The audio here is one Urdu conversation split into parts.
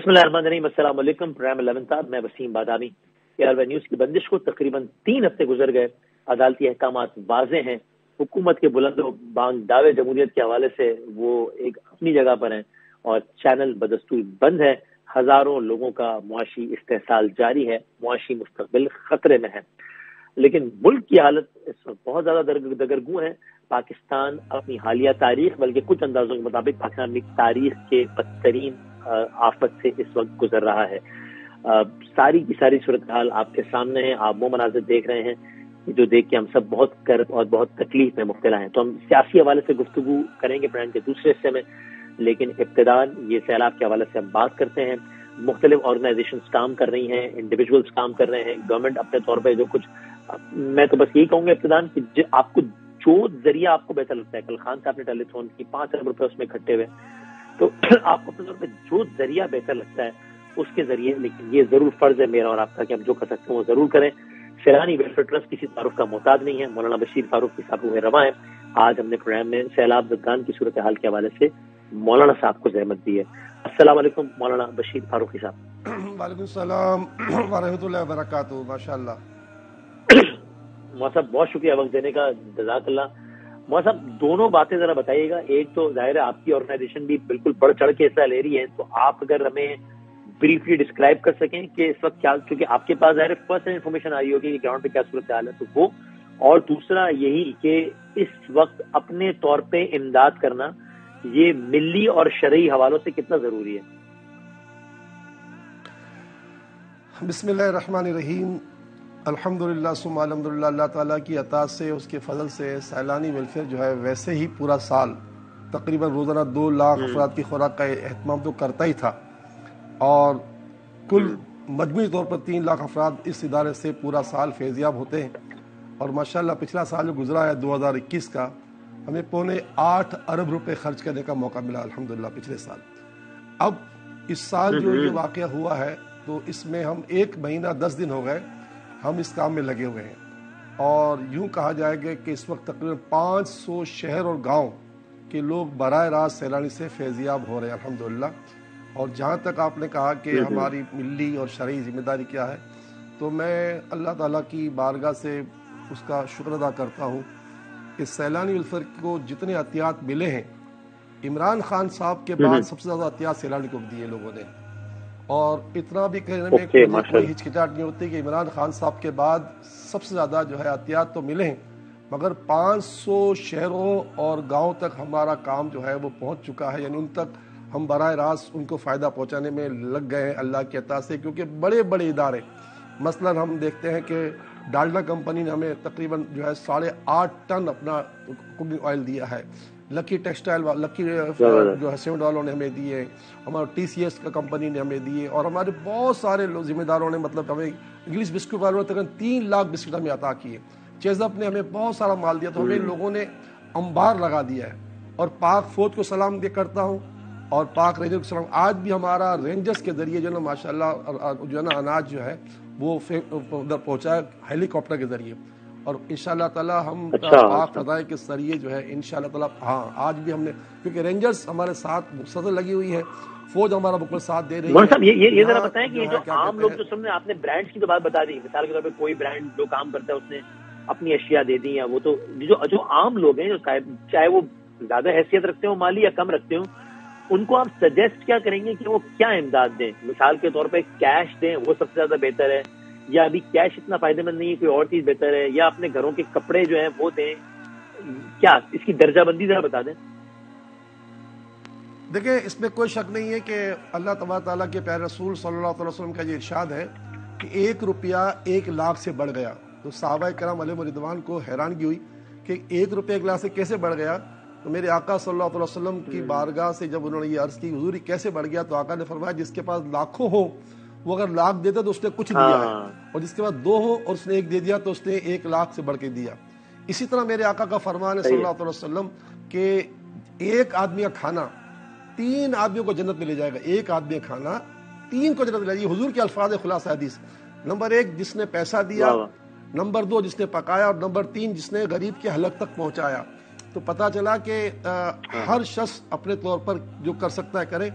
بسم اللہ الرحمن الرحیم، السلام علیکم۔ پروگرام 11 صاحب، میں وسیم بادامی۔ AR نیوز کی بندش کو تقریباً 3 ہفتے گزر گئے، عدالتی احکامات واضح ہیں، حکومت کے بلند و بانگ دعوے جمہوریت کے حوالے سے وہ ایک اپنی جگہ پر ہیں اور چینل بدستور بند ہے، ہزاروں لوگوں کا معاشی استحصال جاری ہے، معاشی مستقبل خطرے میں ہے۔ لیکن ملک کی حالت اس وقت بہت زیادہ دگرگوں ہے۔ پاکستان اپنی حالیہ تاریخ، بلکہ کچھ اندازوں کے مطابق پاکستان اپنی تاریخ کے بدترین آفت سے اس وقت گزر رہا ہے۔ ساری کی ساری صورتحال آپ کے سامنے ہے، آپ وہ مناظر دیکھ رہے ہیں جو دیکھ کے ہم سب بہت کرب اور بہت تکلیف میں مبتلا ہیں۔ تو ہم سیاسی حوالے سے گفتگو کریں گے پروگرام کے دوسرے حصے میں، لیکن ابتداءً یہ سیلاب کے حوالے سے ہم بات کرتے ہیں۔ مختلف آرگنائزیشنز کام کر رہی ہیں، انڈیویجولز کام کر رہے ہیں، گورنمنٹ اپنے طور پہ جو کچھ، میں تو بس یہی کہوں گا ابتداءً کہ آپ کو جو ذریعہ آپ کو بہتر لگتا ہے، کل خان صاحب نے ٹیلی تھون کی 5 ارب روپے اس میں اکٹھے ہوئے، تو آپ کو اپنے طور پہ جو ذریعہ بہتر لگتا ہے اس کے ذریعے، لیکن یہ ضرور فرض ہے میرا اور آپ کا کہ ہم جو کر سکتے ہیں وہ ضرور کریں۔ سیلانی ویلفیئر ٹرسٹ کسی تعارف کا محتاج نہیں ہے، مولانا بشیر فاروق صاحب ہوئے رواں ہیں۔ آج ہم نے پروگرام میں سیلاب زدگان کی صورتحال کے حوالے سے مولانا صاحب کو زحمت دی ہے۔ السلام علیکم مولانا بشیر فاروق صاحب۔ وعلیکم السلام ورحمۃ اللہ وبرکاتہ۔ ماشاء اللہ مولانا صاحب، بہت شکریہ وقت دینے کا، جزاک اللہ۔ مولانا صاحب، دونوں باتیں ذرا بتائیے گا۔ ایک تو ظاہر ہے آپ کی آرگنائزیشن بھی بالکل بڑھ چڑھ کے حصہ لے رہی ہے، تو آپ اگر ہمیں بریفلی ڈسکرائب کر سکیں کہ اس وقت کیا، کیونکہ آپ کے پاس ظاہر ہے فرسٹ انفارمیشن آئی ہوگی کہ گراؤنڈ پہ کیا صورتحال ہے، تو وہ، اور دوسرا یہی کہ اس وقت اپنے طور پہ امداد کرنا یہ ملی اور شرعی حوالوں سے کتنا ضروری ہے؟ بسم اللہ الرحمن الرحیم۔ الحمدللہ ثم الحمدللہ، اللہ تعالیٰ کی عطا سے، اس کے فضل سے سیلانی ویلفیئر جو ہے ویسے ہی پورا سال تقریباً روزانہ 2 لاکھ افراد کی خوراک کا اہتمام تو کرتا ہی تھا، اور کل مجموعی طور پر 3 لاکھ افراد اس ادارے سے پورا سال فیضیاب ہوتے ہیں۔ اور ماشاءاللہ پچھلا سال جو گزرا ہے 2021 کا، ہمیں 8.25 ارب روپے خرچ کرنے کا موقع ملا الحمدللہ پچھلے سال۔ اب اس سال جو یہ واقعہ ہوا ہے، تو اس میں ہم 1 مہینہ 10 دن ہو گئے ہم اس کام میں لگے ہوئے ہیں، اور یوں کہا جائے گا کہ اس وقت تقریباً 500 شہر اور گاؤں کے لوگ براہ راست سیلانی سے فیضیاب ہو رہے ہیں الحمدللہ۔ اور جہاں تک آپ نے کہا کہ ہماری ملی اور شرعی ذمہ داری کیا ہے، تو میں اللہ تعالیٰ کی بارگاہ سے اس کا شکر ادا کرتا ہوں کہ سیلانی ویلفیئر کو جتنے عطیات ملے ہیں، عمران خان صاحب کے بعد سب سے زیادہ عطیات سیلانی کو دیے لوگوں نے، اور اتنا بھی کہنے میں کوئی ہچکچاہٹ نہیں ہوتی کہ عمران خان صاحب کے بعد سب سے زیادہ جو ہے عطیات تو ملے ہیں، مگر 500 شہروں اور گاؤں تک ہمارا کام جو ہے وہ پہنچ چکا ہے، یعنی ان تک ہم براہ راست ان کو فائدہ پہنچانے میں لگ گئے ہیں اللہ کی عطا سے۔ کیونکہ بڑے بڑے ادارے، مثلا ہم دیکھتے ہیں کہ ڈالڈا کمپنی نے ہمیں تقریباً جو ہے 8.5 ٹن اپنا کوکنگ آئل دیا ہے، لکی ٹیکسٹائل لکی جو ہے سیمنٹ والوں نے ہمیں دیے، ہمارا TCS کا کمپنی نے ہمیں دیے، اور ہمارے بہت سارے ذمہ داروں نے، مطلب ہمیں انگلش بسکٹ والوں نے تقریباً 3 لاکھ بسکٹ ہمیں عطا کیے، چیزپ نے ہمیں بہت سارا مال دیا، تو ہمیں لوگوں نے انبار لگا دیا ہے۔ اور پاک فوج کو سلام دے کرتا ہوں، اور پاک رینجر کو سلام۔ آج بھی ہمارا رینجرز کے ذریعے جو ہے نا ماشاءاللہ جو ہے نا اناج جو ہے وہ ادھر پہنچا ہے ہیلی کاپٹر کے ذریعے، اور انشاءاللہ تعالیٰ ہم پاک فضائے کے ذریعے جو ہے انشاءاللہ تعالیٰ، ہاں آج بھی ہم نے، کیونکہ رینجرز ہمارے ساتھ مسلسل لگی ہوئی ہے، فوج ہمارا بالکل ساتھ دے رہی ہے۔ صاحب یہ ذرا بتائیں کہ جو عام لوگ جو سامنے، آپ نے برانڈز کی تو بات بتا دی، مثال کے طور پہ کوئی برانڈ جو کام کرتا ہے اس نے اپنی اشیاء دے دی، یا وہ تو جو عام لوگ ہیں، جو چاہے وہ زیادہ حیثیت رکھتے ہوں مالی یا کم رکھتے ہوں، ان کو آپ سجیسٹ کیا کریں گے کہ وہ کیا امداد دیں؟ مثال کے طور پہ کیش دیں، وہ سب سے زیادہ بہتر ہے، یا ابھی کیش اتنا فائدہ مند نہیں ہے، کوئی اور چیز بہتر ہے، یا اپنے گھروں کے کپڑے جو ہیں وہ دیں؟ کیا اس کی درجہ بندی ذرا بتا دیں۔ دیکھیں، اس میں کوئی شک نہیں ہے کہ اللہ تبارک تعالیٰ کے پیارے رسول صلی اللہ علیہ وسلم کا یہ ارشاد ہے کہ 1 روپیہ 1 لاکھ سے بڑھ گیا، تو صحابہ کرام علیہ رضوان کو حیرانگی ہوئی کہ 1 روپیہ 1 لاکھ سے کیسے بڑھ گیا؟ تو میرے آقا صلی اللہ علیہ وسلم کی بارگاہ سے جب انہوں نے یہ عرض کی حضور کیسے بڑھ گیا، تو آقا نے فرمایا جس کے پاس لاکھوں ہو وہ اگر 1 لاکھ دیتا تو اس نے کچھ دیا ہے، اور جس کے پاس 2 ہو اور اس نے 1 دے دیا تو اس نے 1 لاکھ سے بڑھ کے دیا۔ اسی طرح میرے آقا کا فرمان ہے صلی اللہ علیہ وسلم کہ 1 آدمی کا کھانا 3 آدمیوں کو جنت میں لے جائے گا، 1 آدمی کا کھانا 3 کو جنت میں لے جائے گا۔ حضور کے الفاظ خلاصہ حدیث، نمبر 1 جس نے پیسہ دیا، نمبر 2 جس نے پکایا، اور نمبر 3 جس نے غریب کے حلق تک پہنچایا۔ تو پتہ چلا کہ ہر شخص اپنے طور پر جو کر سکتا ہے کرے۔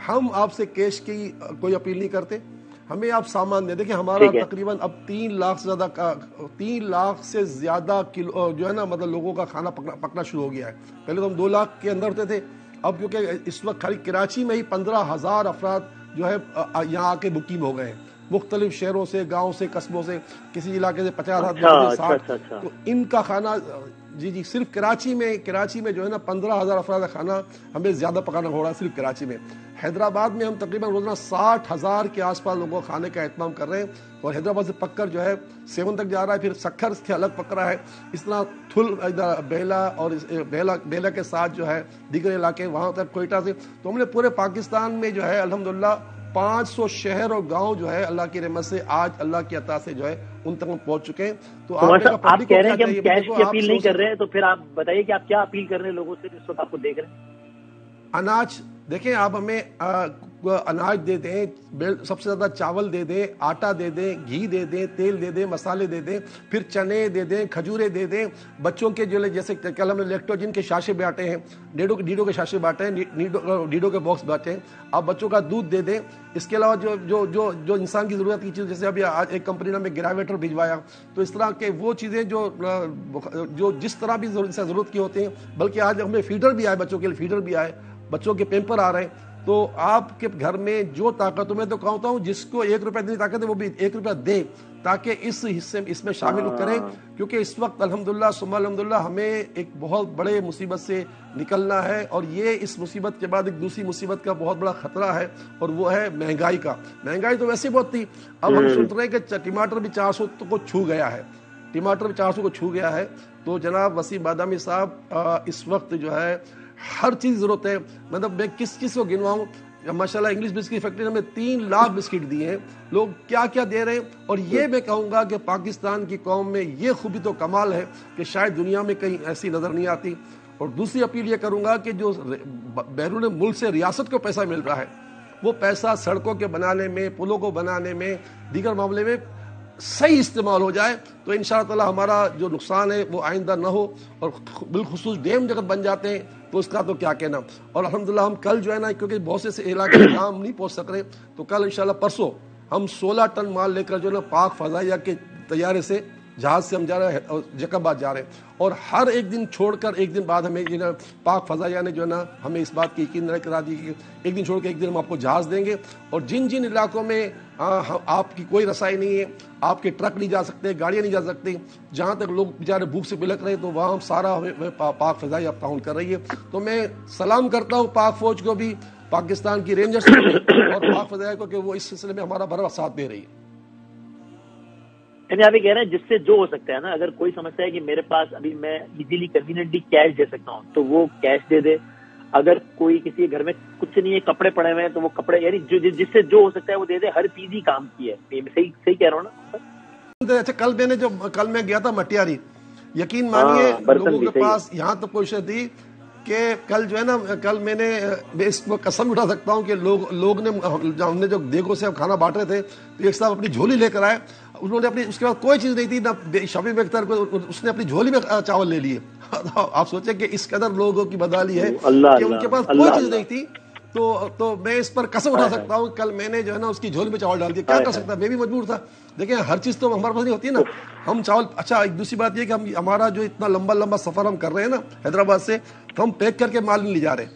ہم آپ سے کیش کی کوئی اپیل نہیں کرتے, ہمیں آپ سامان دیں. دیکھیں ہمارا تقریباً اب 3 لاکھ سے زیادہ کلو جو ہے نا مطلب لوگوں کا کھانا پکنا شروع ہو گیا ہے. پہلے تو ہم 2 لاکھ کے اندر ہوتے تھے, اب کیونکہ اس وقت خالی کراچی میں ہی 15,000 افراد جو ہے یہاں آ کے بکنگ ہو گئے ہیں, مختلف شہروں سے, گاؤں سے, قصبوں سے, کسی علاقے سے 50,000 60. تو ان کا کھانا جی صرف کراچی میں جو ہے نا 15,000 افراد کا کھانا ہمیں زیادہ پکانا ہو رہا ہے صرف کراچی میں. حیدرآباد میں ہم تقریباً روزانہ 60,000 کے آس پاس لوگوں کو کھانے کا اہتمام کر رہے ہیں, اور حیدرآباد سے پک کر جو ہے 7 تک جا رہا ہے, پھر سکھر سے الگ پک رہا ہے. اس طرح تھل بیلا اور بیلا کے ساتھ جو ہے دیگر علاقے وہاں تک کوئٹہ سے. تو ہم نے پورے پاکستان میں جو ہے الحمدللہ 500 شہر اور گاؤں جو ہے اللہ کی رحمت سے آج اللہ کی عطا سے جو ہے ان تک ہم پہنچ چکے ہیں. تو آپ کہہ رہے ہیں کہ ہم کیش کی اپیل نہیں کر رہے ہیں, تو پھر آپ بتائیے کہ آپ کیا اپیل کر رہے ہیں لوگوں سے جس وقت آپ کو دیکھ رہے ہیں؟ اناج دیکھیں, آپ ہمیں اناج دے دیں, سب سے زیادہ چاول دے دیں, آٹا دے دیں, گھی دے دیں, تیل دے دیں, مسالے دے دیں, پھر چنے دے دیں, کھجورے دے دیں. بچوں کے جو جیسے کل ہم نے لیکٹوجن کے شاشے بانٹے ہیں, ڈیڈو کے شاشے بانٹے ہیں, ڈیڈو کے باکس بانٹے ہیں, آپ بچوں کا دودھ دے دیں. اس کے علاوہ جو انسان کی ضرورت کی چیز, جیسے ابھی آج ایک کمپنی نے ہمیں گراویٹر بھجوایا, تو اس طرح کے وہ چیزیں جو جس طرح بھی ضرورت کی ہوتی ہیں. بلکہ آج ہمیں فیڈر بھی آئے, بچوں کے لیے فیڈر بھی آئے, بچوں کے پیمپر آ رہے ہیں. تو آپ کے گھر میں جو طاقت, میں تو کہتا ہوں جس کو 1 روپیہ دینی طاقت ہے وہ بھی 1 روپیہ دے, تاکہ اس میں شامل کریں. کیونکہ اس وقت الحمدللہ ثم الحمدللہ ہمیں ایک بہت بڑے مصیبت سے نکلنا ہے, اور یہ اس مصیبت کے بعد ایک دوسری مصیبت کا بہت بڑا خطرہ ہے, اور وہ ہے مہنگائی کا. مہنگائی تو ویسے بہت تھی, اب ہم سن رہے ہیں کہ ٹماٹر بھی 400 کو چھو گیا ہے. تو جناب وسیم بادامی صاحب, اس وقت جو ہے ہر چیز ضرورت ہے. مطلب میں کس کو گنواؤں, ماشاءاللہ انگلش بسکٹ کی فیکٹری نے ہمیں 3 لاکھ بسکٹ دیے ہیں. لوگ کیا کیا دے رہے ہیں, اور یہ میں کہوں گا کہ پاکستان کی قوم میں یہ خوبی تو کمال ہے کہ شاید دنیا میں کہیں ایسی نظر نہیں آتی. اور دوسری اپیل یہ کروں گا کہ جو بیرون ملک سے ریاست کو پیسہ مل رہا ہے, وہ پیسہ سڑکوں کے بنانے میں, پلوں کو بنانے میں, دیگر معاملے میں صحیح استعمال ہو جائے, تو انشاءاللہ تعالی ہمارا جو نقصان ہے وہ آئندہ نہ ہو. اور بالخصوص ڈیم جگہ بن جاتے ہیں تو اس کا تو کیا کہنا. اور الحمدللہ ہم کل جو ہے نا, کیونکہ بہت سے علاقے میں کام نہیں پہنچ سک رہے, تو کل انشاءاللہ پرسوں ہم 16 ٹن مال لے کر جو ہے نا پاک فضائیہ کے طیارے سے, جہاز سے ہم جا رہے ہیں, جیکب آباد جا رہے ہیں. اور ہر ایک دن چھوڑ کر ایک دن بعد ہمیں پاک فضائیہ نے جو ہے نا ہمیں اس بات کی یقین کرا دی کہ ایک دن چھوڑ کے ایک دن ہم آپ کو جہاز دیں گے. اور جن علاقوں میں آپ کی کوئی رسائی نہیں ہے, آپ کے ٹرک نہیں جا سکتے, گاڑیاں نہیں جا سکتی, جہاں تک لوگ بیچارے بھوک سے بلک رہے, تو وہاں ہم سارا پاک فضائیہ اب تعاون کر رہی ہے. تو میں سلام کرتا ہوں پاک فوج کو بھی, پاکستان کی رینجرز کو بھی, اور پاک فضائیہ کو, کہ وہ اس سلسلے میں ہمارا بھرا ساتھ دے رہی ہے. یعنی آپ یہ کہہ رہے ہیں جس سے جو ہو سکتا ہے نا, اگر کوئی سمجھتا ہے کہ میرے پاس ابھی میں ایزیلی کنوینئنٹلی کیش دے سکتا ہوں تو وہ کیش دے دے. اگر کوئی کسی کے گھر میں کچھ نہیں ہے, کپڑے پڑے ہوئے ہیں, تو وہ کپڑے, یعنی جس سے جو ہو سکتا ہے وہ دے دے. ہر چیز ہی کام کی ہے. صحیح کہہ رہا ہوں نا. اچھا, کل میں گیا تھا مٹیاری, یقین مانیے لوگوں کے پاس یہاں تک کوشش تھی کہ کل جو ہے نا, کل میں اس کو قسم اٹھا سکتا ہوں کہ لوگ نے, ہم نے جو دیگوں سے کھانا بانٹ رہے تھے, تو ایک صاحب اپنی جھولی لے کر آئے, انہوں نے اپنی, اس کے بعد کوئی چیز نہیں تھی, نہ شفیع بختر کو, اس نے اپنی جھولی میں چاول لے لیے. آپ سوچیں کہ اس قدر لوگوں کی بدحالی ہے کہ ان کے پاس کوئی چیز نہیں تھی. تو میں اس پر قسم اٹھا سکتا ہوں, کل میں نے جو ہے نا اس کی جھولی میں چاول ڈال دیا. کیا کر سکتا, میں بھی مجبور تھا. دیکھیں ہر چیز تو ہمارے پاس نہیں ہوتی نا, ہم چاول. اچھا, ایک دوسری بات یہ کہ ہمارا جو اتنا لمبا سفر ہم کر رہے ہیں نا حیدرآباد سے, تو ہم پیک کر کے مال نہیں لے جا رہے,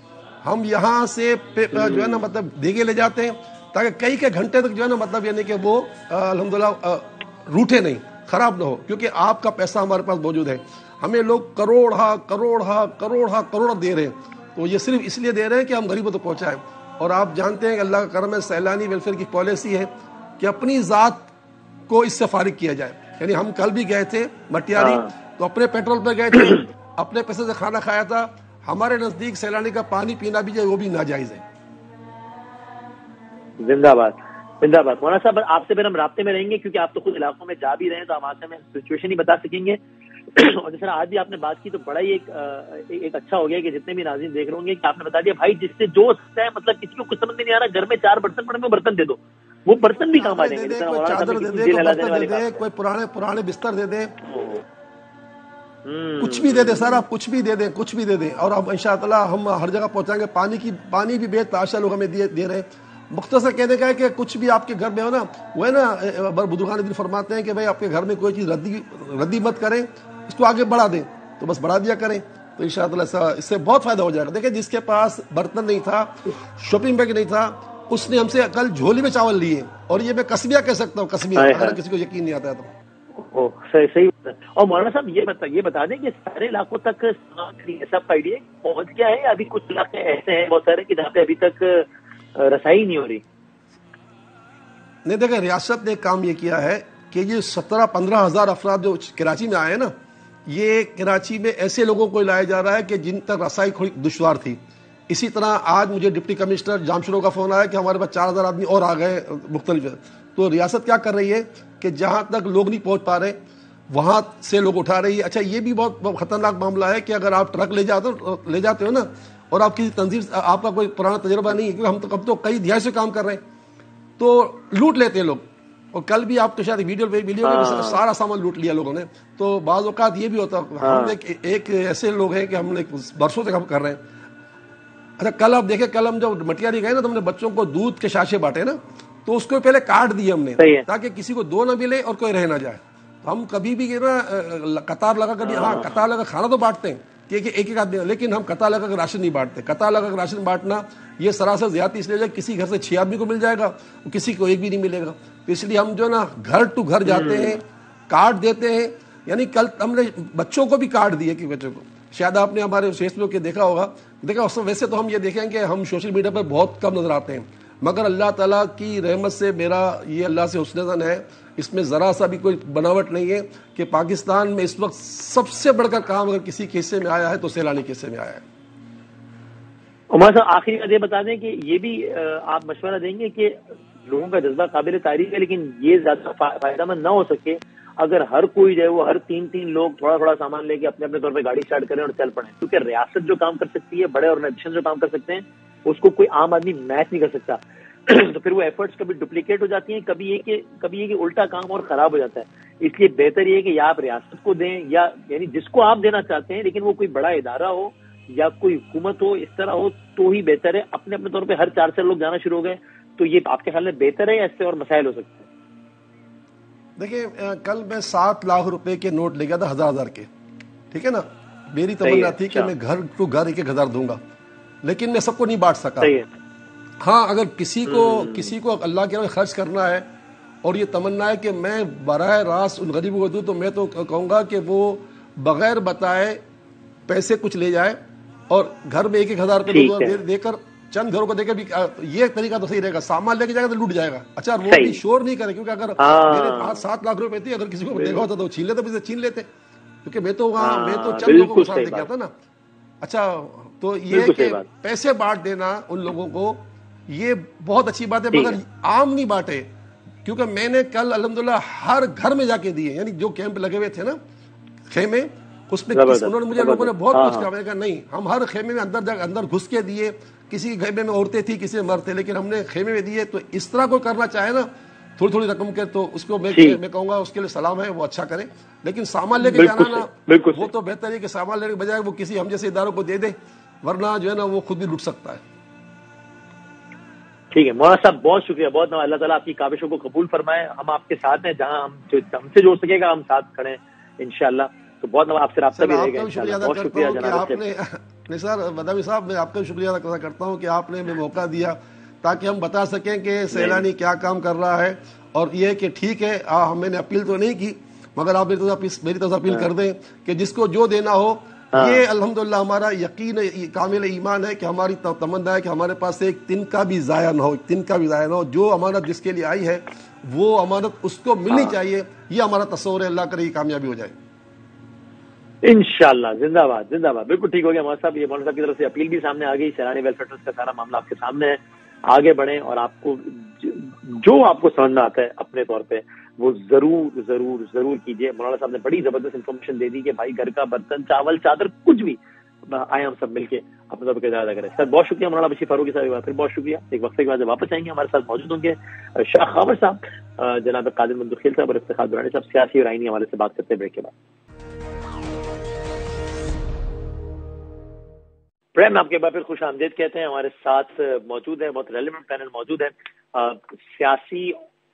ہم یہاں سے جو ہے نا مطلب دیگے لے جاتے ہیں, تاکہ کئی گھنٹے تک جو ہے نا مطلب یعنی کہ وہ الحمدللہ روٹھے نہیں, خراب نہ ہو. کیونکہ آپ کا پیسہ ہمارے پاس موجود ہے. ہمیں لوگ کروڑ دے رہے ہیں, تو یہ صرف اس لیے دے رہے ہیں کہ ہم غریبوں تک پہنچائیں. اور آپ جانتے ہیں کہ اللہ کا کرم ہے, سیلانی ویلفیئر کی پالیسی ہے کہ اپنی ذات کو اس سے فارغ کیا جائے. یعنی ہم کل بھی گئے تھے مٹیاری, تو اپنے پیٹرول پہ گئے تھے, اپنے پیسے سے کھانا کھایا تھا. ہمارے نزدیک سیلانی کا پانی پینا بھی جو وہ بھی ناجائز ہے. زندہ باد. مولانا صاحب, آپ سے پھر ہم رابطے میں رہیں گے, کیونکہ آپ تو خود علاقوں میں جا بھی رہے ہیں, تو ہم آپ سے ہمیں سچویشن ہی بتا سکیں گے. اور جس طرح آج بھی آپ نے بات کی, تو بڑا ہی ایک اچھا ہو گیا کہ جتنے بھی ناظرین دیکھ رہے ہوں گے کہ آپ نے بتا دیا بھائی جس سے جو سکتا ہے. مطلب کسی کو کچھ سمجھ نہیں آ رہا, گھر میں 4 برتن پڑے, میں برتن دے دو, وہ برتن بھی کام آ جائیں گے. کوئی چادر دے دے, کوئی پرانے بستر دے دے. کچھ بھی دے دیں سر, آپ کچھ بھی دے دیں, کچھ بھی دے دیں, اور اب انشاءاللہ ہم ہر جگہ پہنچائیں گے. پانی بھی بے تحاشا لوگ ہمیں دے رہے ہیں. مختصر کہنے کا ہے کہ کچھ بھی آپ کے گھر میں ہو نا, وہ ہے نا بزرگان دین فرماتے ہیں کہ بھائی آپ کے گھر میں کوئی چیز ردی مت کریں, اس کو آگے بڑھا دیں, تو بس بڑھا دیا کریں, تو انشاءاللہ اس سے بہت فائدہ ہو جائے گا. دیکھیں جس کے پاس برتن نہیں تھا, شاپنگ بیگ نہیں تھا, اس نے ہم سے کل جھولی میں چاول لیے, اور یہ میں قصبیہ کہہ سکتا ہوں, قصبیہ, اگر کسی کو یقین نہیں آتا ہے تو. صحیح. اور مولانا صاحب یہ بتا دیں کہ سارے علاقوں تک سب کا آئیڈیا پہنچ گیا ہے, ابھی کچھ علاقے ایسے ہیں بہت سارے کہ جہاں پہ ابھی تک رسائی نہیں ہو رہی؟ نہیں, دیکھیں ریاست نے کام یہ کیا ہے کہ یہ 17-15 ہزار افراد جو کراچی میں آئے ہیں نا, یہ کراچی میں ایسے لوگوں کو لایا جا رہا ہے کہ جن تک رسائی تھوڑی دشوار تھی. اسی طرح آج مجھے ڈپٹی کمشنر جامشورو کا فون آیا کہ ہمارے پاس 4000 آدمی اور آ گئے مختلف. تو ریاست کیا کر رہی ہے کہ جہاں تک لوگ نہیں پہنچ پا رہے وہاں سے لوگ اٹھا رہی ہے. اچھا, یہ بھی بہت خطرناک معاملہ ہے کہ اگر آپ ٹرک لے جاتے ہو نا, اور آپ کسی تنظیم, آپ کا کوئی پرانا تجربہ نہیں ہے, کیونکہ ہم تو کئی دہائی سے کام کر رہے ہیں, تو لوٹ لیتے ہیں لوگ. اور کل بھی آپ کے شاید ویڈیو سارا سامان لوٹ لیا لوگوں نے. تو بعض اوقات یہ بھی ہوتا ہے, ہم ایک ایسے لوگ ہیں کہ ہم نے برسوں سے کام کر رہے ہیں. اچھا, کل آپ دیکھیں, کل ہم جب مٹیاری گئے نا تو ہم نے بچوں کو دودھ کے شاشے بانٹے نا, تو اس کو پہلے کاٹ دیے ہم نے, تاکہ کسی کو دو نہ ملے اور کوئی رہ نہ جائے. ہم کبھی بھی قطار لگا کر, ہاں قطار لگا کھانا تو بانٹتے ہیں کہ ایک آدمی, لیکن ہم قطار لگا کر راشن نہیں بانٹتے. قطار لگا کر راشن بانٹنا یہ سراسر زیادتی اس لیے کسی گھر سے 6 آدمی کو مل جائے گا, کسی کو ایک بھی نہیں ملے گا. تو اس لیے ہم جو نا گھر ٹو گھر جاتے ہیں, کارڈ دیتے ہیں. یعنی کل ہم نے بچوں کو بھی کارڈ دیے کہ بچوں کو, شاید آپ نے ہمارے فیس بک کے دیکھا ہوگا. ویسے تو ہم یہ دیکھیں کہ ہم سوشل میڈیا پر بہت کم نظر آتے ہیں, مگر اللہ تعالیٰ کی رحمت سے میرا یہ اللہ سے حسن ظن ہے, اس میں ذرا سا بھی کوئی بناوٹ نہیں ہے کہ پاکستان میں اس وقت سب سے بڑھ کر کام اگر کسی کے حصے میں آیا ہے تو سیلانی کے حصے میں آیا ہے. عمر صاحب, آخری بات یہ بتا دیں کہ یہ بھی آپ مشورہ دیں گے کہ لوگوں کا جذبہ قابل تعریف ہے, لیکن یہ زیادہ فائدہ مند نہ ہو سکے اگر ہر کوئی جو ہے وہ ہر 3 لوگ تھوڑا تھوڑا سامان لے کے اپنے اپنے طور پہ گاڑی اسٹارٹ کریں اور چل پڑیں. کیونکہ ریاست جو کام کر سکتی ہے, بڑے آرگنائزیشن جو کام کر سکتے ہیں, اس کو کوئی عام آدمی میچ نہیں کر سکتا. تو پھر وہ ایفرٹس کبھی ڈپلیکیٹ ہو جاتی ہیں, کبھی یہ کہ الٹا کام اور خراب ہو جاتا ہے. اس لیے بہتر یہ ہے کہ یا آپ ریاست کو دیں, یا یعنی جس کو آپ دینا چاہتے ہیں, لیکن وہ کوئی بڑا ادارہ ہو یا کوئی حکومت ہو, اس طرح ہو تو ہی بہتر ہے. اپنے اپنے طور پہ ہر 4 لوگ جانا شروع ہو گئے تو یہ آپ کے خیال میں بہتر ہے, یا اس سے اور مسائل ہو سکتے ہیں؟ دیکھیں, کل میں 7 لاکھ روپے کے نوٹ لے گیا تھا 1000 کے, ٹھیک ہے نا. میری تمنا تھی کہ میں گھر ٹو گھر 1000 دوں گا, لیکن میں سب کو نہیں بانٹ سکا. ہاں, اگر کسی کو اللہ کے خرچ کرنا ہے اور یہ تمنا ہے کہ میں براہ راست ان غریبوں کو دوں, تو میں تو کہوں گا کہ وہ بغیر بتائے پیسے کچھ لے جائے اور گھر میں 1000 روپے دے کر چند گھروں کو دے کر بھی, یہ طریقہ تو صحیح رہے گا. سامان لے کے جائے گا تو لوٹ جائے گا. اچھا, وہ بھی شور نہیں کرے, کیونکہ اگر میرے پاس 7 لاکھ روپے تھے, اگر کسی کو دیکھا ہوتا تو چھین لیتے, چھین لیتے, کیونکہ میں تو چند لوگوں کو ساتھ دے گیا تھا نا. اچھا, تو یہ کہ پیسے بانٹ دینا ان لوگوں کو یہ بہت اچھی بات ہے, مگر عام نہیں بانٹے. کیونکہ میں نے کل الحمدللہ ہر گھر میں جا کے دیے, یعنی جو کیمپ لگے ہوئے تھے نا خیمے, اس میں انہوں نے مجھے لوگوں نے بہت کچھ کہا. میں نے کہا نہیں, ہم ہر خیمے میں اندر گھس کے دیے. کسی خیمے میں عورتیں تھی, کسی میں مرد تھے, لیکن ہم نے خیمے میں دیے. تو اس طرح کوئی کرنا چاہے نا تھوڑی رقم کے, تو اس کو میں کہوں گا اس کے لیے سلام ہے, وہ اچھا کرے. لیکن سامان لے کے جانا نا, وہ تو بہتر ہے کہ سامان لینے کے بجائے وہ کسی ہم جیسے اداروں کو دے دے, ورنہ جو ہے نا وہ خود بھی لوٹ سکتا ہے. ٹھیک ہے مولانا صاحب, بہت شکریہ, بہت اللہ تعالیٰ آپ کی کاوشوں کو قبول فرمائے. ہم آپ کے ساتھ ہیں, جہاں ہم سے جوڑ سکے گا ہم ساتھ کھڑے ہیں انشاءاللہ. تو بہت آپ سے رابطہ بھی رہے گا انشاءاللہ. بہت شکریہ جناب. نہیں سر بداوی صاحب, میں آپ کا شکریہ ادا کرتا ہوں کہ آپ نے ہمیں موقع دیا تاکہ ہم بتا سکیں کہ سیلانی کیا کام کر رہا ہے. اور یہ کہ ٹھیک ہے, میں نے اپیل تو نہیں کی, مگر آپ میری طرف اپیل کر دیں کہ جس کو جو دینا ہو. یہ الحمدللہ ہمارا یقین کامل ایمان ہے کہ ہماری تمنا ہے کہ ہمارے پاس ایک تن کا بھی ضائع نہ ہو. جو امانت جس کے لیے آئی ہے وہ امانت اس کو ملنی چاہیے. یہ ہمارا تصور ہے, اللہ کرے کامیابی ہو جائے انشاءاللہ. زندہ باد, زندہ باد. بالکل ٹھیک ہو گیا مولانا صاحب. یہ مولانا صاحب کی طرف سے اپیل بھی سامنے آ گئی. سیلانی ویلفیئر ٹرسٹ کا سارا معاملہ آپ کے سامنے ہے. آگے بڑھیں اور آپ کو جو آپ کو سمجھ میں آتا ہے اپنے طور پہ وہ ضرور ضرور ضرور کیجیے. مولانا صاحب نے بڑی زبردست انفارمیشن دے دی کہ بھائی گھر کا برتن, چاول, چادر, کچھ بھی آئے ہم سب مل کے اپنے طور پہ ادا کریں. سر بہت شکریہ مولانا بشیر فاروقی صاحب, پھر بہت شکریہ. ایک وقت کے بعد جب واپس آئیں گے ہمارے ساتھ موجود ہوں گے شاہ خاور صاحب, جناب قادر منتخیل صاحب اور افتخار درانی صاحب, سیاسی اور آئینی حوالے سے بات کرتے ہیں بریک کے بعد. پریم آپ کے بعد پھر خوش آمدید کہتے ہیں. ہمارے ساتھ موجود ہیں, بہت ریلیونٹ پینل موجود ہے. سیاسی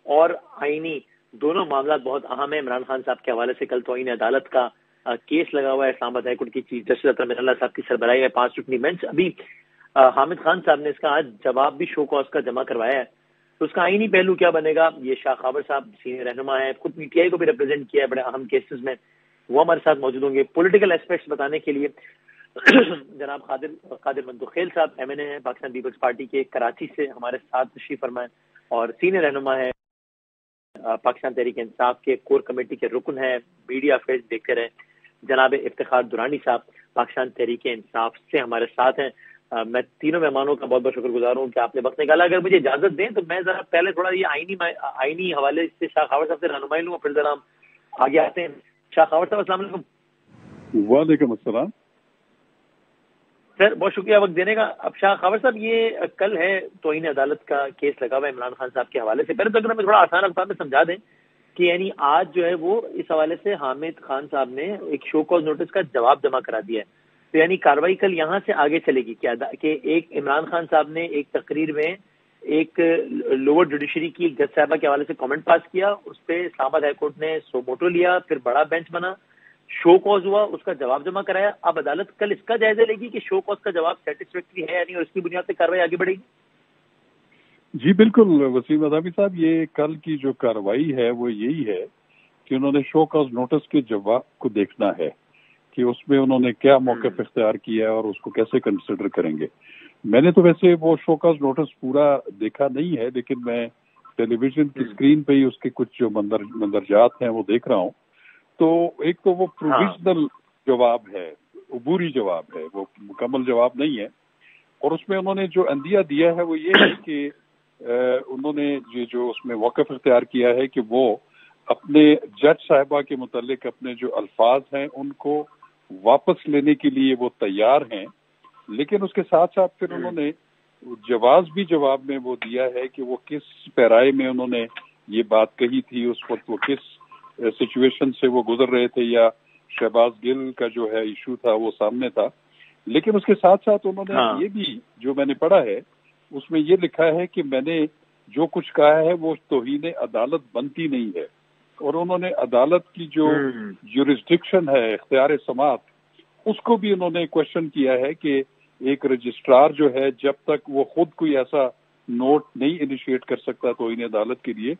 اور آئینی دونوں معاملات بہت اہم ہیں. عمران خان صاحب کے حوالے سے کل توہین عدالت کا کیس لگا ہوا ہے. اسلام آباد ہائی کورٹ کی چیف جسٹس اطہر من اللہ صاحب کی سربراہی میں 5 رکنی بینچ. ابھی حامد خان صاحب نے اس کا آج جواب بھی شو کاز کا جمع کروایا ہے. تو اس کا آئینی پہلو کیا بنے گا, یہ شاہ خاور صاحب سینئر رہنما ہیں, خود پی ٹی آئی کو بھی ریپرزینٹ کیا ہے بڑے اہم کیسز میں, وہ ہمارے ساتھ موجود ہوں گے. پولیٹیکل ایسپیکٹس بتانے کے لیے جناب قادر منتخیل صاحب ایم این اے ہیں پاکستان پیپلز پارٹی کے, کراچی سے ہمارے ساتھ تشریف فرما ہیں, اور سینئر رہنما ہے پاکستان تحریک انصاف کے کور کمیٹی کے رکن ہیں, میڈیا افیئرز دیکھتے رہے, جناب افتخار درانی صاحب پاکستان تحریک انصاف سے ہمارے ساتھ ہیں. میں تینوں مہمانوں کا بہت بہت شکر گزار ہوں کہ آپ نے وقت نکالا. اگر مجھے اجازت دیں تو میں ذرا پہلے تھوڑا یہ آئینی حوالے سے شاہ خاور صاحب سے رہنمائی لوں, پھر ذرا ہم آگے آتے ہیں. شاہ خاور صاحب السلام علیکم. وعلیکم السلام سر, بہت شکریہ وقت دینے کا. اب شاہ خاور صاحب, یہ کل ہے توہین عدالت کا کیس لگا ہوا ہے عمران خان صاحب کے حوالے سے. پہلے تو اگر ہمیں تھوڑا آسان الفاظ میں سمجھا دیں کہ یعنی آج جو ہے وہ اس حوالے سے حامد خان صاحب نے ایک شو کاز نوٹس کا جواب جمع کرا دیا ہے. تو یعنی کاروائی کل یہاں سے آگے چلے گی کیا کہ ایک عمران خان صاحب نے ایک تقریر میں ایک لوور جوڈیشری کی جج صاحبہ کے حوالے سے کامنٹ پاس کیا, اس پہ اسلام آباد ہائی کورٹ نے سو موٹو لیا, پھر بڑا بینچ بنا, شو کاز ہوا, اس کا جواب جمع کرایا. اب عدالت کل اس کا جائزہ لے گی کہ شو کاز کا جواب سیٹسفیکٹری ہے یا نہیں, اور اس کی بنیاد پہ کاروائی آگے بڑھے گی. جی بالکل وسیم ادامی صاحب, یہ کل کی جو کاروائی ہے وہ یہی ہے کہ انہوں نے شو کاز نوٹس کے جواب کو دیکھنا ہے کہ اس میں انہوں نے کیا موقف اختیار کیا ہے اور اس کو کیسے کنسیڈر کریں گے. میں نے تو ویسے وہ شو کاز نوٹس پورا دیکھا نہیں ہے, لیکن میں ٹیلی ویژن کی اسکرین پہ ہی اس کے کچھ جو مندرجات ہیں وہ دیکھ رہا ہوں. تو ایک تو وہ پروویژنل جواب ہے, عبوری جواب ہے, وہ مکمل جواب نہیں ہے. اور اس میں انہوں نے جو عندیہ دیا ہے وہ یہ ہے کہ انہوں نے جو اس میں موقف اختیار کیا ہے کہ وہ اپنے جج صاحبہ کے متعلق اپنے جو الفاظ ہیں ان کو واپس لینے کے لیے وہ تیار ہیں, لیکن اس کے ساتھ ساتھ پھر انہوں نے جواب میں وہ دیا ہے کہ وہ کس پیرائے میں انہوں نے یہ بات کہی تھی, اس وقت وہ کس سچویشن سے وہ گزر رہے تھے, یا شہباز گل کا جو ہے ایشو تھا وہ سامنے تھا. لیکن اس کے ساتھ ساتھ انہوں نے یہ بھی جو میں نے پڑھا ہے اس میں یہ لکھا ہے کہ میں نے جو کچھ کہا ہے وہ توہین عدالت بنتی نہیں ہے, اور انہوں نے عدالت کی جو جورسڈکشن ہے, اختیار سماعت, اس کو بھی انہوں نے کوشچن کیا ہے کہ ایک رجسٹرار جو ہے جب تک وہ خود کوئی ایسا نوٹ نہیں انیشیٹ کر سکتا توہین عدالت کے لیے,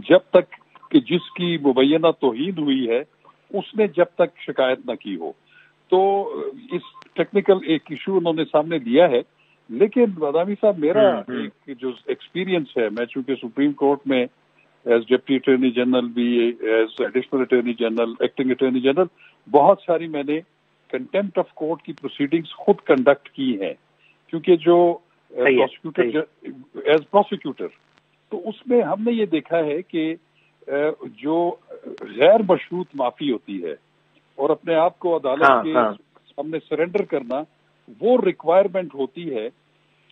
جب تک کہ جس کی مبینہ توہین ہوئی ہے اس نے جب تک شکایت نہ کی ہو. تو اس ٹیکنیکل ایک ایشو انہوں نے سامنے دیا ہے. لیکن بادامی صاحب, میرا ایک جو ایکسپیرینس ہے, میں چونکہ سپریم کورٹ میں ایز ڈپٹی اٹارنی جنرل بھی, as additional attorney general, acting attorney general, بہت ساری میں نے کنٹمپٹ آف کورٹ کی پروسیڈنگز خود کنڈکٹ کی ہیں, کیونکہ جو ایز پروسیکیوٹر, تو اس میں ہم نے یہ دیکھا ہے کہ جو غیر مشروط معافی ہوتی ہے اور اپنے آپ کو عدالت کے سامنے سرنڈر کرنا, وہ ریکوائرمنٹ ہوتی ہے.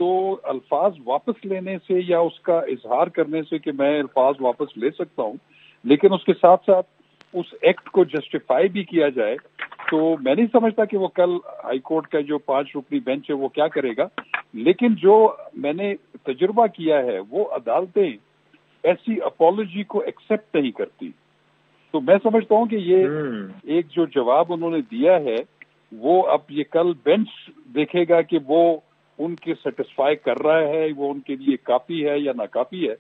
تو الفاظ واپس لینے سے یا اس کا اظہار کرنے سے کہ میں الفاظ واپس لے سکتا ہوں, لیکن اس کے ساتھ ساتھ اس ایکٹ کو جسٹیفائی بھی کیا جائے, تو میں نہیں سمجھتا کہ وہ کل ہائی کورٹ کا جو 5 رکنی بینچ ہے وہ کیا کرے گا. لیکن جو میں نے تجربہ کیا ہے وہ عدالتیں ایسی اپالوجی کو ایکسپٹ نہیں کرتی. تو میں سمجھتا ہوں کہ یہ ایک جو جواب انہوں نے دیا ہے وہ اب یہ کل بینچ دیکھے گا کہ وہ ان کے سیٹسفائی کر رہا ہے, وہ ان کے لیے کافی ہے یا ناکافی ہے.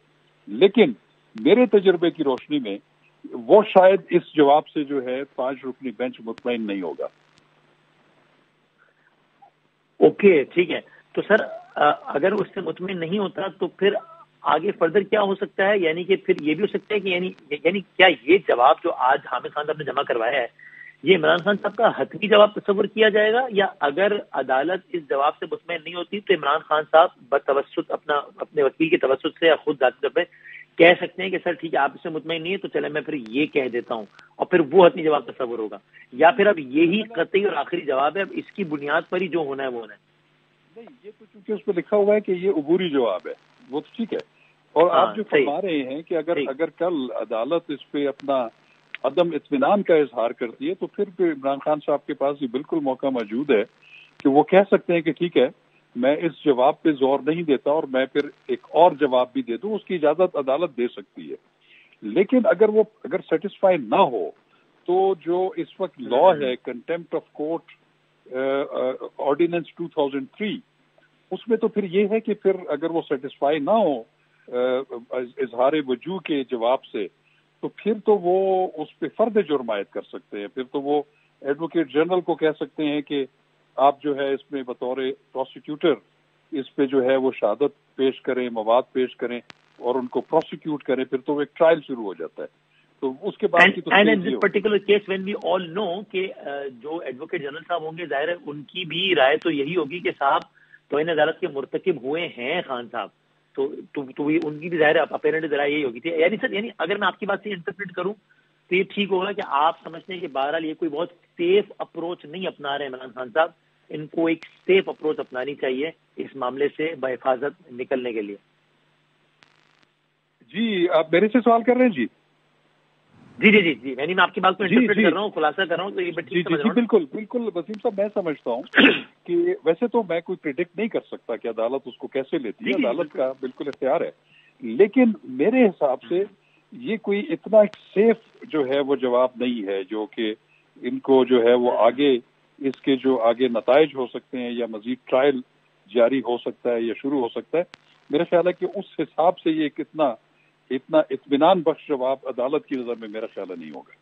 لیکن میرے تجربے کی روشنی میں وہ شاید اس جواب سے جو ہے 5 رکنی بینچ مطمئن نہیں ہوگا. اوکے, ٹھیک ہے. تو سر اگر اس سے مطمئن نہیں ہوتا تو پھر آگے فردر کیا ہو سکتا ہے؟ یعنی کہ پھر یہ بھی ہو سکتا ہے کہ یعنی کیا یہ جواب جو آج حامد خان صاحب نے جمع کروایا ہے یہ عمران خان صاحب کا حتمی جواب تصور کیا جائے گا, یا اگر عدالت اس جواب سے مطمئن نہیں ہوتی تو عمران خان صاحب بتوسط اپنے وکیل کے توسط سے یا خود ذاتی طور پہ کہہ سکتے ہیں کہ سر ٹھیک ہے آپ اس سے مطمئن نہیں ہے تو چلے میں پھر یہ کہہ دیتا ہوں, اور پھر وہ حتمی جواب تصور ہوگا, یا پھر اب یہی قطعی اور آخری جواب ہے, اب اس کی بنیاد پر ہی جو ہونا ہے وہ ہونا ہے؟ نہیں, یہ تو چونکہ اس پہ لکھا ہوا ہے کہ یہ عبوری جواب ہے, وہ تو ٹھیک ہے. اور آپ جو فرما رہے ہیں کہ اگر کل عدالت اس پہ اپنا عدم اطمینان کا اظہار کرتی ہے تو پھر عمران خان صاحب کے پاس یہ بالکل موقع موجود ہے کہ وہ کہہ سکتے ہیں کہ ٹھیک ہے میں اس جواب پہ زور نہیں دیتا اور میں پھر ایک اور جواب بھی دے دوں، اس کی اجازت عدالت دے سکتی ہے. لیکن اگر سیٹسفائی نہ ہو تو جو اس وقت لا ہے کنٹمپٹ آف کورٹ آرڈیننس 2003، اس میں تو پھر یہ ہے کہ پھر اگر وہ سیٹسفائی نہ ہو اظہار وجوہ کے جواب سے تو پھر تو وہ اس پہ فرد جرم عائد کر سکتے ہیں. پھر تو وہ ایڈوکیٹ جنرل کو کہہ سکتے ہیں کہ آپ جو ہے اس میں بطور پروسیکیوٹر اس پہ جو ہے وہ شہادت پیش کریں، مواد پیش کریں اور ان کو پروسیکیوٹ کریں، پھر تو ایک ٹرائل شروع ہو جاتا ہے. تو اس کے بعد پرٹیکولر کیس وین وی آل نو کہ جو ایڈوکیٹ جنرل صاحب ہوں گے، ظاہر ہے ان کی بھی رائے تو یہی ہوگی کہ صاحب توہین عدالت کے مرتکب ہوئے ہیں خان صاحب، تو ان کی بھی ظاہر اپیرنٹ رائے یہی ہوگی تھی. یعنی اگر میں آپ کی بات سے انٹرپریٹ کروں تو یہ ٹھیک ہوگا کہ آپ سمجھتے ہیں کہ بہرحال یہ کوئی بہت سیف اپروچ نہیں اپنا رہے ہیں عمران خان صاحب، ان کو ایک سیف اپروچ اپنانی چاہیے اس معاملے سے بحفاظت نکلنے کے لیے. جی آپ میرے سے سوال کر رہے ہیں؟ جی یعنی میں آپ کی بات کو انٹرپریٹ کر رہا ہوں، خلاصہ کر رہا ہوں، تو یہ جی بالکل وسیم صاحب میں سمجھتا ہوں کہ ویسے تو میں کوئی پریڈکٹ نہیں کر سکتا کہ عدالت اس کو کیسے لیتی ہے، عدالت کا بالکل اختیار ہے، لیکن میرے حساب سے یہ کوئی اتنا سیف جو ہے وہ جواب نہیں ہے جو کہ ان کو جو ہے وہ آگے اس کے جو آگے نتائج ہو سکتے ہیں یا مزید ٹرائل جاری ہو سکتا ہے یا شروع ہو سکتا ہے. میرا خیال ہے کہ اس حساب سے یہ اتنا اطمینان بخش جواب عدالت کی نظر میں میرا خیال نہیں ہوگا.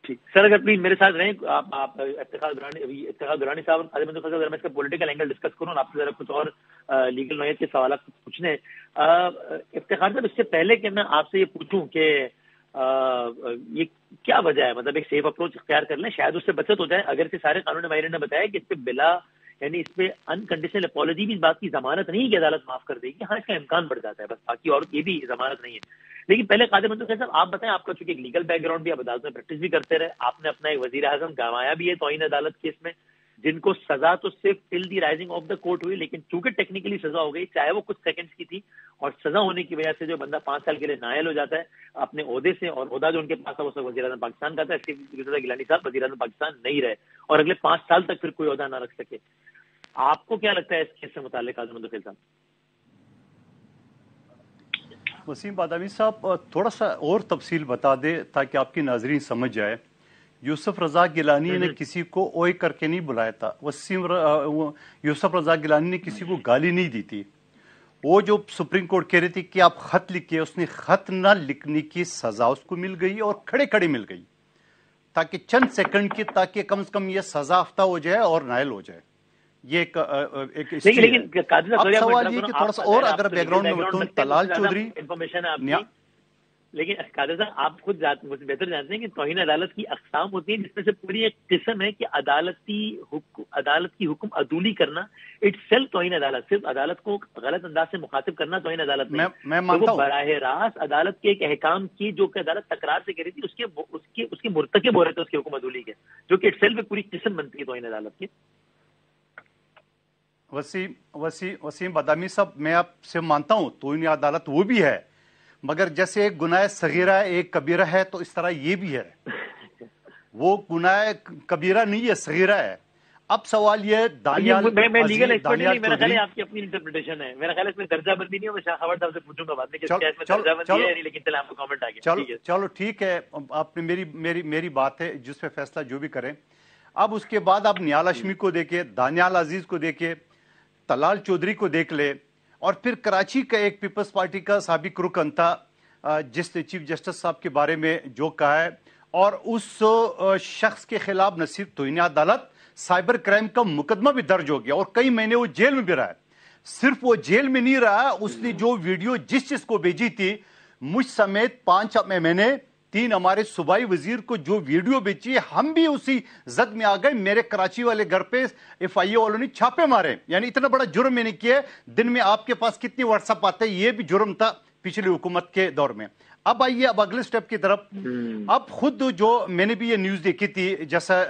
ٹھیک سر، اگر پلیز میرے ساتھ رہیں، آپ افتخار درانی صاحب، اگر میں اس کا پولیٹیکل اینگل ڈسکس کروں، آپ سے ذرا کچھ اور لیگل نوعیت کے سوالات پوچھنے ہیں. افتخار صاحب، اس سے پہلے کہ میں آپ سے یہ پوچھوں کہ یہ کیا وجہ ہے، مطلب ایک سیف اپروچ اختیار کر لیں، شاید اس سے بچت ہو جائے. اگر سے سارے قانون ماہرین نے بتایا کہ اس پہ یعنی اس پہ انکنڈیشنل اپالوجی بھی اس بات کی ضمانت نہیں کہ عدالت معاف کر دے گی، ہاں اس کا امکان بڑھ جاتا ہے بس، باقی اور یہ بھی ضمانت نہیں ہے. لیکن پہلے قادر منصور خیر صاحب آپ بتائیں، آپ کا چونکہ ایک لیگل بیک گراؤنڈ بھی، آپ عدالت میں پریکٹس بھی کرتے رہے، آپ نے اپنا ایک وزیر اعظم گنوایا بھی ہے توہین عدالت کیس میں، جن کو سزا تو صرف ٹل دی رائزنگ آف دا کورٹ ہوئی، لیکن چونکہ ٹیکنیکلی سزا ہو گئی، چاہے وہ کچھ سیکنڈز کی تھی، اور سزا ہونے کی وجہ سے جو بندہ 5 سال کے لیے نائل ہو جاتا ہے اپنے عہدے سے، اور عہدہ جو ان کے پاس تھا وہ وزیر اعظم پاکستان کا تھا، اس کے گیلانی صاحب وزیر اعظم پاکستان نہیں رہے اور اگلے 5 سال تک پھر کوئی عہدہ نہ رکھ سکے. آپ کو کیا لگتا ہے اس کیس سے متعلق قادر منصور خیر صاحب؟ وسیم بادامی صاحب تھوڑا سا اور تفصیل بتا دے تاکہ آپ کی ناظرین سمجھ جائے. یوسف رضا گیلانی نے کسی کو اوئے کر کے نہیں بلایا تھا، یوسف رضا گیلانی نے کسی کو گالی نہیں دی تھی. وہ جو سپریم کورٹ کہہ رہی تھی کہ آپ خط لکھیں، اس نے خط نہ لکھنے کی سزا اس کو مل گئی اور کھڑے کھڑے مل گئی، تاکہ چند سیکنڈ کی، تاکہ کم از کم یہ سزا یافتہ ہو جائے اور نائل ہو جائے. یہ ایک اب سوال یہ کہ تھوڑا سا اور اگر بیک گراؤنڈ میں بتاؤں، طلال چودھری انفارمیشن ہے آپ کی، لیکن قادر صاحب آپ خود بہتر جانتے ہیں کہ توہین عدالت کی اقسام ہوتی ہیں، جس میں سے پوری ایک قسم ہے کہ عدالت کی حکم عدولی کرنا، اٹ سیلف توہین عدالت، صرف عدالت کو غلط انداز سے مخاطب کرنا توہین عدالت نہیں. میں مانتا ہوں براہ راست عدالت کے ایک احکام کی جو کہ عدالت تکرار سے کہہ رہی تھی اس کے مرتکب ہو رہے تھے اس کی حکم عدولی کے، جو کہ اٹ سیلف ایک پوری قسم بنتی ہے توہین عدالت کی. وسیم بادامی صاحب میں آپ سے مانتا ہوں توہین عدالت وہ بھی ہے، مگر جیسے ایک گناہ صغیرہ ہے ایک کبیرہ ہے، تو اس طرح یہ بھی ہے. وہ گناہ کبیرہ نہیں ہے، صغیرہ ہے. اب سوال یہ میں لیگل ایکسپرٹ نہیں، میرا خیال ہے آپ کی اپنی انٹرپریٹیشن ہے، میرا خیال ہے اس میں درجہ بندی نہیں ہے. میں شاہ خبر صاحب سے پوچھوں گا بعد میں کہ درجہ بندی ہے، لیکن چلیں آپ کو کامنٹ آ گیا. چلو ٹھیک ہے، آپ نے میری بات ہے جس پہ فیصلہ جو بھی کریں. اب اس کے بعد آپ نیال ہاشمی کو دیکھے، دانیال عزیز کو دیکھے، طلال چودھری کو دیکھ لے، اور پھر کراچی کا ایک پیپلز پارٹی کا سابق رکن تھا جس نے چیف جسٹس صاحب کے بارے میں جو کہا ہے، اور اس شخص کے خلاف نہ صرف توہین عدالت، سائبر کرائم کا مقدمہ بھی درج ہو گیا اور کئی مہینے وہ جیل میں بھی رہا ہے. صرف وہ جیل میں نہیں رہا، اس نے جو ویڈیو جس کو بھیجی تھی، مجھ سمیت 5 میں نے 3 ہمارے صوبائی وزیر کو جو ویڈیو بیچی ہے، ہم بھی اسی زد میں آ گئے. میرے کراچی والے گھر پہ FIA والوں نے چھاپے مارے. یعنی اتنا بڑا جرم میں نے کیا. دن میں آپ کے پاس کتنی واٹس ایپ آتے ہیں، یہ بھی جرم تھا پچھلی حکومت کے دور میں. اب آئیے اب اگلے سٹیپ کی طرف. اب خود جو میں نے بھی یہ نیوز دیکھی تھی، جیسا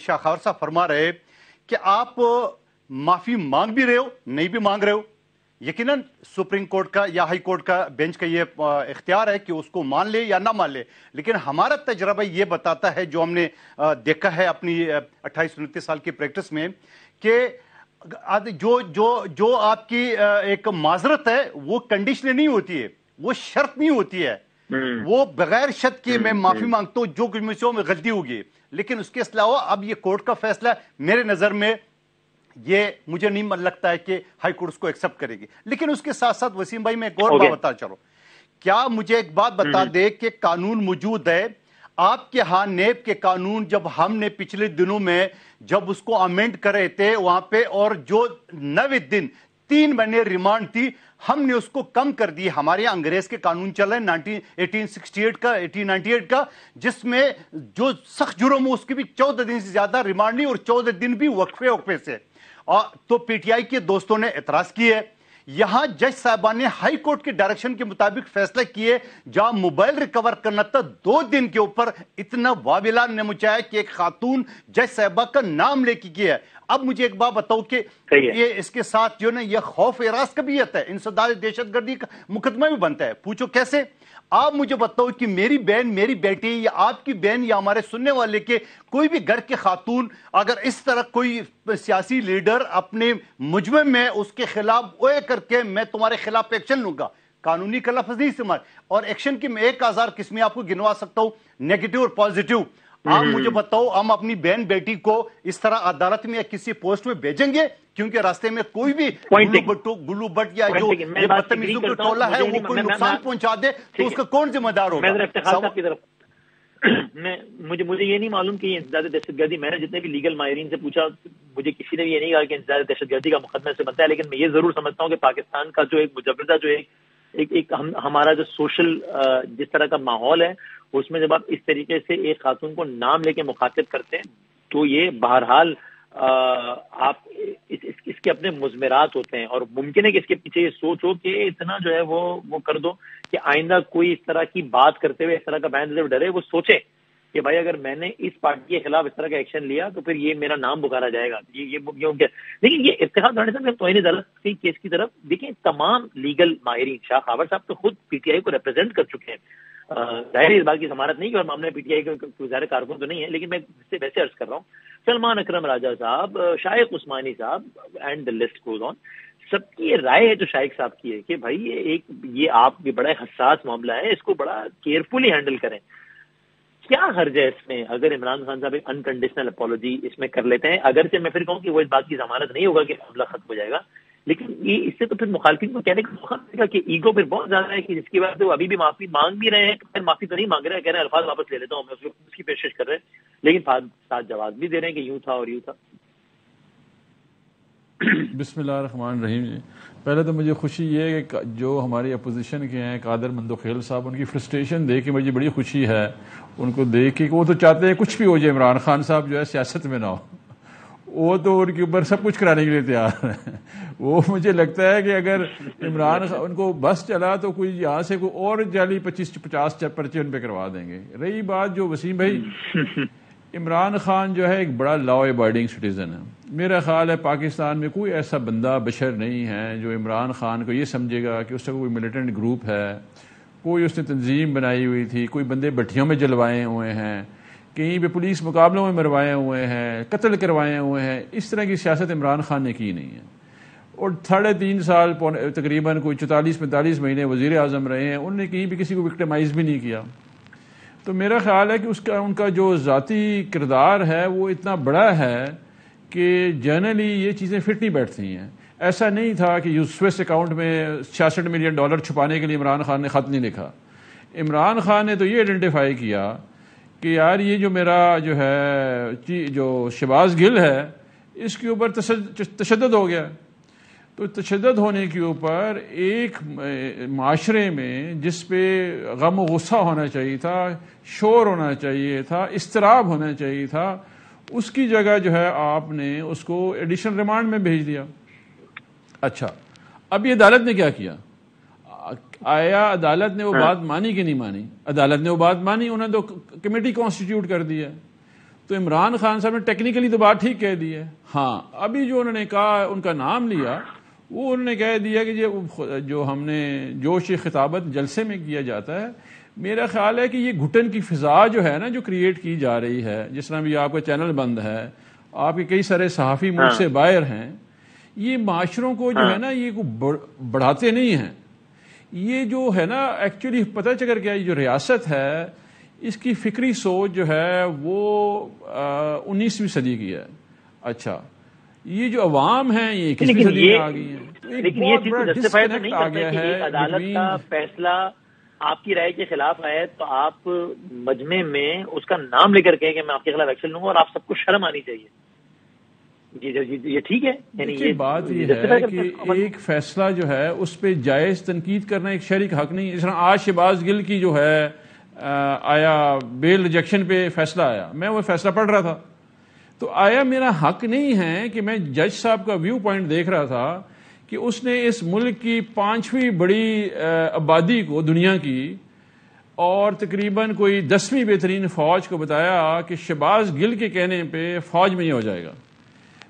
شاہ خاور صاحب فرما رہے کہ آپ معافی مانگ بھی رہے ہو، نہیں بھی مانگ رہے ہو. یقیناً سپریم کورٹ کا یا ہائی کورٹ کا بینچ کا یہ اختیار ہے کہ اس کو مان لے یا نہ مان لے، لیکن ہمارا تجربہ یہ بتاتا ہے، جو ہم نے دیکھا ہے اپنی 28-29 سال کی پریکٹس میں، کہ جو آپ کی ایک معذرت ہے وہ کنڈیشنل نہیں ہوتی ہے، وہ شرط نہیں ہوتی ہے، وہ بغیر شرط کے میں معافی مانگتا ہوں جو کچھ مجھ سے میں غلطی ہوگی، لیکن اس کے علاوہ اب یہ کورٹ کا فیصلہ میرے نظر میں یہ مجھے نہیں لگتا ہے کہ ہائی کورٹ اس کو ایکسپٹ کرے گی. لیکن اس کے ساتھ ساتھ وسیم بھائی میں ایک اور بات بتا چلو، کیا مجھے ایک بات بتا دے کہ قانون موجود ہے آپ کے ہاں نیب کے قانون، جب ہم نے پچھلے دنوں میں جب اس کو امینڈ کرے تھے وہاں پہ، اور جو 9 دن 3 مہینے ریمانڈ تھی ہم نے اس کو کم کر دی. ہمارے یہاں انگریز کے قانون چل رہے ہیں 1868 کا 1898 کا، جس میں جو سخت جرم ہو اس کی بھی 14 دن سے زیادہ ریمانڈ نہیں، اور 14 دن بھی وقفے سے. تو پی ٹی آئی کے دوستوں نے اعتراض کیے. یہاں جج صاحبان نے ہائی کورٹ کے ڈائریکشن کے مطابق فیصلہ کیے، جہاں موبائل ریکور کرنا تھا 2 دن کے اوپر اتنا واویلان نے مچایا کہ ایک خاتون جج صاحبہ کا نام لے کے کیا ہے. اب مجھے ایک بات بتاؤ کہ یہ اس کے ساتھ جو نا یہ خوف اراز کا بھی ہے، انسداد دہشت گردی کا مقدمہ بھی بنتا ہے. پوچھو کیسے؟ آپ مجھے بتاؤ کہ میری بہن، میری بیٹی، یا آپ کی بہن، یا ہمارے سننے والے کے کوئی بھی گھر کے خاتون اگر اس طرح کوئی سیاسی لیڈر اپنے مجمع میں اس کے خلاف اوے کر کے میں تمہارے خلاف ایکشن لوں گا، قانونی کا لفظ نہیں استعمال، اور ایکشن کی میں 1000 قسمیں آپ کو گنوا سکتا ہوں، نیگیٹو اور پازیٹو. آپ مجھے بتاؤ ہم اپنی بہن بیٹی کو اس طرح عدالت میں یا کسی پوسٹ میں بھیجیں گے کیونکہ راستے میں کوئی بھی گلو بٹ یا جو بدتمیزیوں کا ٹولہ ہے وہ کوئی نقصان پہنچا دے تو اس کا کون ذمہ دار ہوگا؟ مجھے یہ نہیں معلوم کہ یہ انسداد دہشت گردی، میں نے جتنے بھی لیگل ماہرین سے پوچھا مجھے کسی نے بھی یہ نہیں کہا کہ انسداد دہشت گردی کا مقدمہ سے بنتا ہے. لیکن میں یہ ضرور سمجھتا ہوں کہ پاکستان کا جو ایک مجوزہ جو ایک ہمارا جو سوشل جس طرح کا ماحول ہے اس میں جب آپ اس طریقے سے ایک خاتون کو نام لے کے مخاطب کرتے ہیں تو یہ بہرحال آپ اس کے اپنے مضمرات ہوتے ہیں، اور ممکن ہے کہ اس کے پیچھے یہ سوچ ہو کہ اتنا جو ہے وہ کر دو کہ آئندہ کوئی اس طرح کی بات کرتے ہوئے اس طرح کا بیان دیتے ڈرے، وہ سوچے کہ بھائی اگر میں نے اس پارٹی کے خلاف اس طرح کا ایکشن لیا تو پھر یہ میرا نام پکارا جائے گا. لیکن یہ اتحاد ہونے سے توہین عدالت کے کیس کی طرف دیکھیں، تمام لیگل ماہرین، شاہ خاور صاحب تو خود پی ٹی آئی کو ریپرزینٹ کر چکے ہیں، ظاہر اس بات کی ضمانت نہیں کہ اور معاملے پی ٹی آئی کے ظاہر کارکن تو نہیں ہے، لیکن میں اس سے ویسے عرض کر رہا ہوں سلمان اکرم راجہ صاحب، شائق عثمانی صاحب and the list goes on, سب کی یہ رائے ہے جو شائق صاحب کی ہے کہ بھائی یہ آپ بھی بڑا حساس معاملہ ہے، اس کو بڑا کیئرفلی ہینڈل کریں. کیا حرج ہے اس میں اگر عمران خان صاحب ایک انکنڈیشنل اپالوجی اس میں کر لیتے ہیں؟ اگرچہ میں پھر کہوں کہ وہ اس بات کی ضمانت نہیں ہوگا کہ معاملہ ختم ہو جائے گا، لیکن یہ اس سے تو پھر مخالفین کو کہنے کا موقع ملے گا کہ ایگو پھر بہت زیادہ ہے کہ جس کی وجہ سے وہ ابھی بھی معافی مانگ بھی رہے ہیں، پھر معافی تو نہیں مانگ رہے ہیں، کہہ رہے ہیں الفاظ واپس لے لیتا ہوں میں، اس کی پیشکش کر رہے ہیں، لیکن ساتھ جواز بھی دے رہے ہیں کہ یوں تھا اور یوں تھا. بسم اللہ الرحمن الرحیم. پہلے تو مجھے خوشی یہ ہے کہ جو ہماری اپوزیشن کے ہیں قادر مندوخیل صاحب، ان کی فرسٹریشن دیکھ کے مجھے بڑی خوشی ہے، ان کو دیکھ کے کہ وہ تو چاہتے ہیں کچھ بھی ہو جائے عمران خان صاحب جو ہے سیاست میں نہ ہو، وہ تو ان کے اوپر سب کچھ کرانے کے لیے تیار ہیں. وہ مجھے لگتا ہے کہ اگر عمران خان ان کو بس چلا تو کوئی یہاں سے کوئی اور جعلی 25-50 پرچے ان پہ کروا دیں گے. رہی بات جو وسیم بھائی، عمران خان جو ہے ایک بڑا لا ابائڈنگ سٹیزن ہے. میرا خیال ہے پاکستان میں کوئی ایسا بندہ بشر نہیں ہے جو عمران خان کو یہ سمجھے گا کہ اس کا کوئی ملیٹنٹ گروپ ہے، کوئی اس نے تنظیم بنائی ہوئی تھی، کوئی بندے بھٹیوں میں جلوائے ہوئے ہیں، کہیں پہ پولیس مقابلوں میں مروائے ہوئے ہیں، قتل کروائے ہوئے ہیں. اس طرح کی سیاست عمران خان نے کی نہیں ہے، اور 3.5 سال تقریباً کوئی 44-45 مہینے وزیر اعظم رہے ہیں، انہوں نے کہیں بھی کسی کو وکٹمائز بھی نہیں کیا. تو میرا خیال ہے کہ ان کا جو ذاتی کردار ہے وہ اتنا بڑا ہے کہ جنرلی یہ چیزیں فٹ نہیں بیٹھتی ہیں. ایسا نہیں تھا کہ سوئس اکاؤنٹ میں $66 ملین چھپانے کے لیے عمران خان نے خط نہیں لکھا. عمران خان نے تو یہ آئیڈینٹیفائی کیا کہ یار یہ جو میرا جو ہے جو شہباز گل ہے اس کے اوپر تشدد ہو گیا. تو تشدد ہونے کے اوپر ایک معاشرے میں جس پہ غم و غصہ ہونا چاہیے تھا، شور ہونا چاہیے تھا، اضطراب ہونا چاہیے تھا، اس کی جگہ جو ہے آپ نے اس کو ایڈیشنل ریمانڈ میں بھیج دیا. اچھا، اب یہ عدالت نے کیا کیا؟ آیا عدالت نے وہ بات مانی کہ نہیں مانی؟ عدالت نے وہ بات مانی، انہوں نے تو کمیٹی کانسٹیٹیوٹ کر دی ہے. تو عمران خان صاحب نے ٹیکنیکلی تو بات ٹھیک کہہ دی ہے. ہاں، ابھی جو انہوں نے کہا ان کا نام لیا، وہ انہوں نے کہہ دیا کہ جو ہم نے جوش خطابت جلسے میں کیا جاتا ہے. میرا خیال ہے کہ یہ گھٹن کی فضا جو ہے نا جو کریٹ کی جا رہی ہے، جس طرح بھی آپ کا چینل بند ہے، آپ کے کئی سارے صحافی ملک سے باہر ہیں، یہ معاشروں کو جو ہے نا یہ بڑھاتے نہیں ہیں. یہ جو ہے نا ایکچولی پتہ چکر کیا، یہ جو ریاست ہے اس کی فکری سوچ جو ہے وہ 19ویں صدی کی ہے. اچھا، یہ جو عوام ہیں یہ 21ویں صدی میں آ گئی ہیں. لیکن یہ چیز جسٹیفائی تو نہیں کرتا کہ ایک عدالت کا فیصلہ آپ کی رائے کے خلاف آئے تو آپ مجمع میں اس کا نام لے کر کہیں کہ میں آپ کے خلاف ایکشن لوں گا، اور آپ سب کو شرم آنی چاہیے. یہ ٹھیک ہے؟ یعنی یہ بات یہ ہے کہ ایک فیصلہ جو ہے اس پہ جائز تنقید کرنا ایک شہری کا حق نہیں ہے. اس طرح آج شہباز گل کی جو ہے آیا بیل ریجیکشن پہ فیصلہ آیا، میں وہ فیصلہ پڑھ رہا تھا، تو آیا میرا حق نہیں ہے کہ میں جج صاحب کا ویو پوائنٹ دیکھ رہا تھا کہ اس نے اس ملک کی 5ویں بڑی آبادی کو دنیا کی اور تقریباً کوئی 10ویں بہترین فوج کو بتایا کہ شہباز گل کے کہنے پہ فوج میں یہ ہو جائے گا.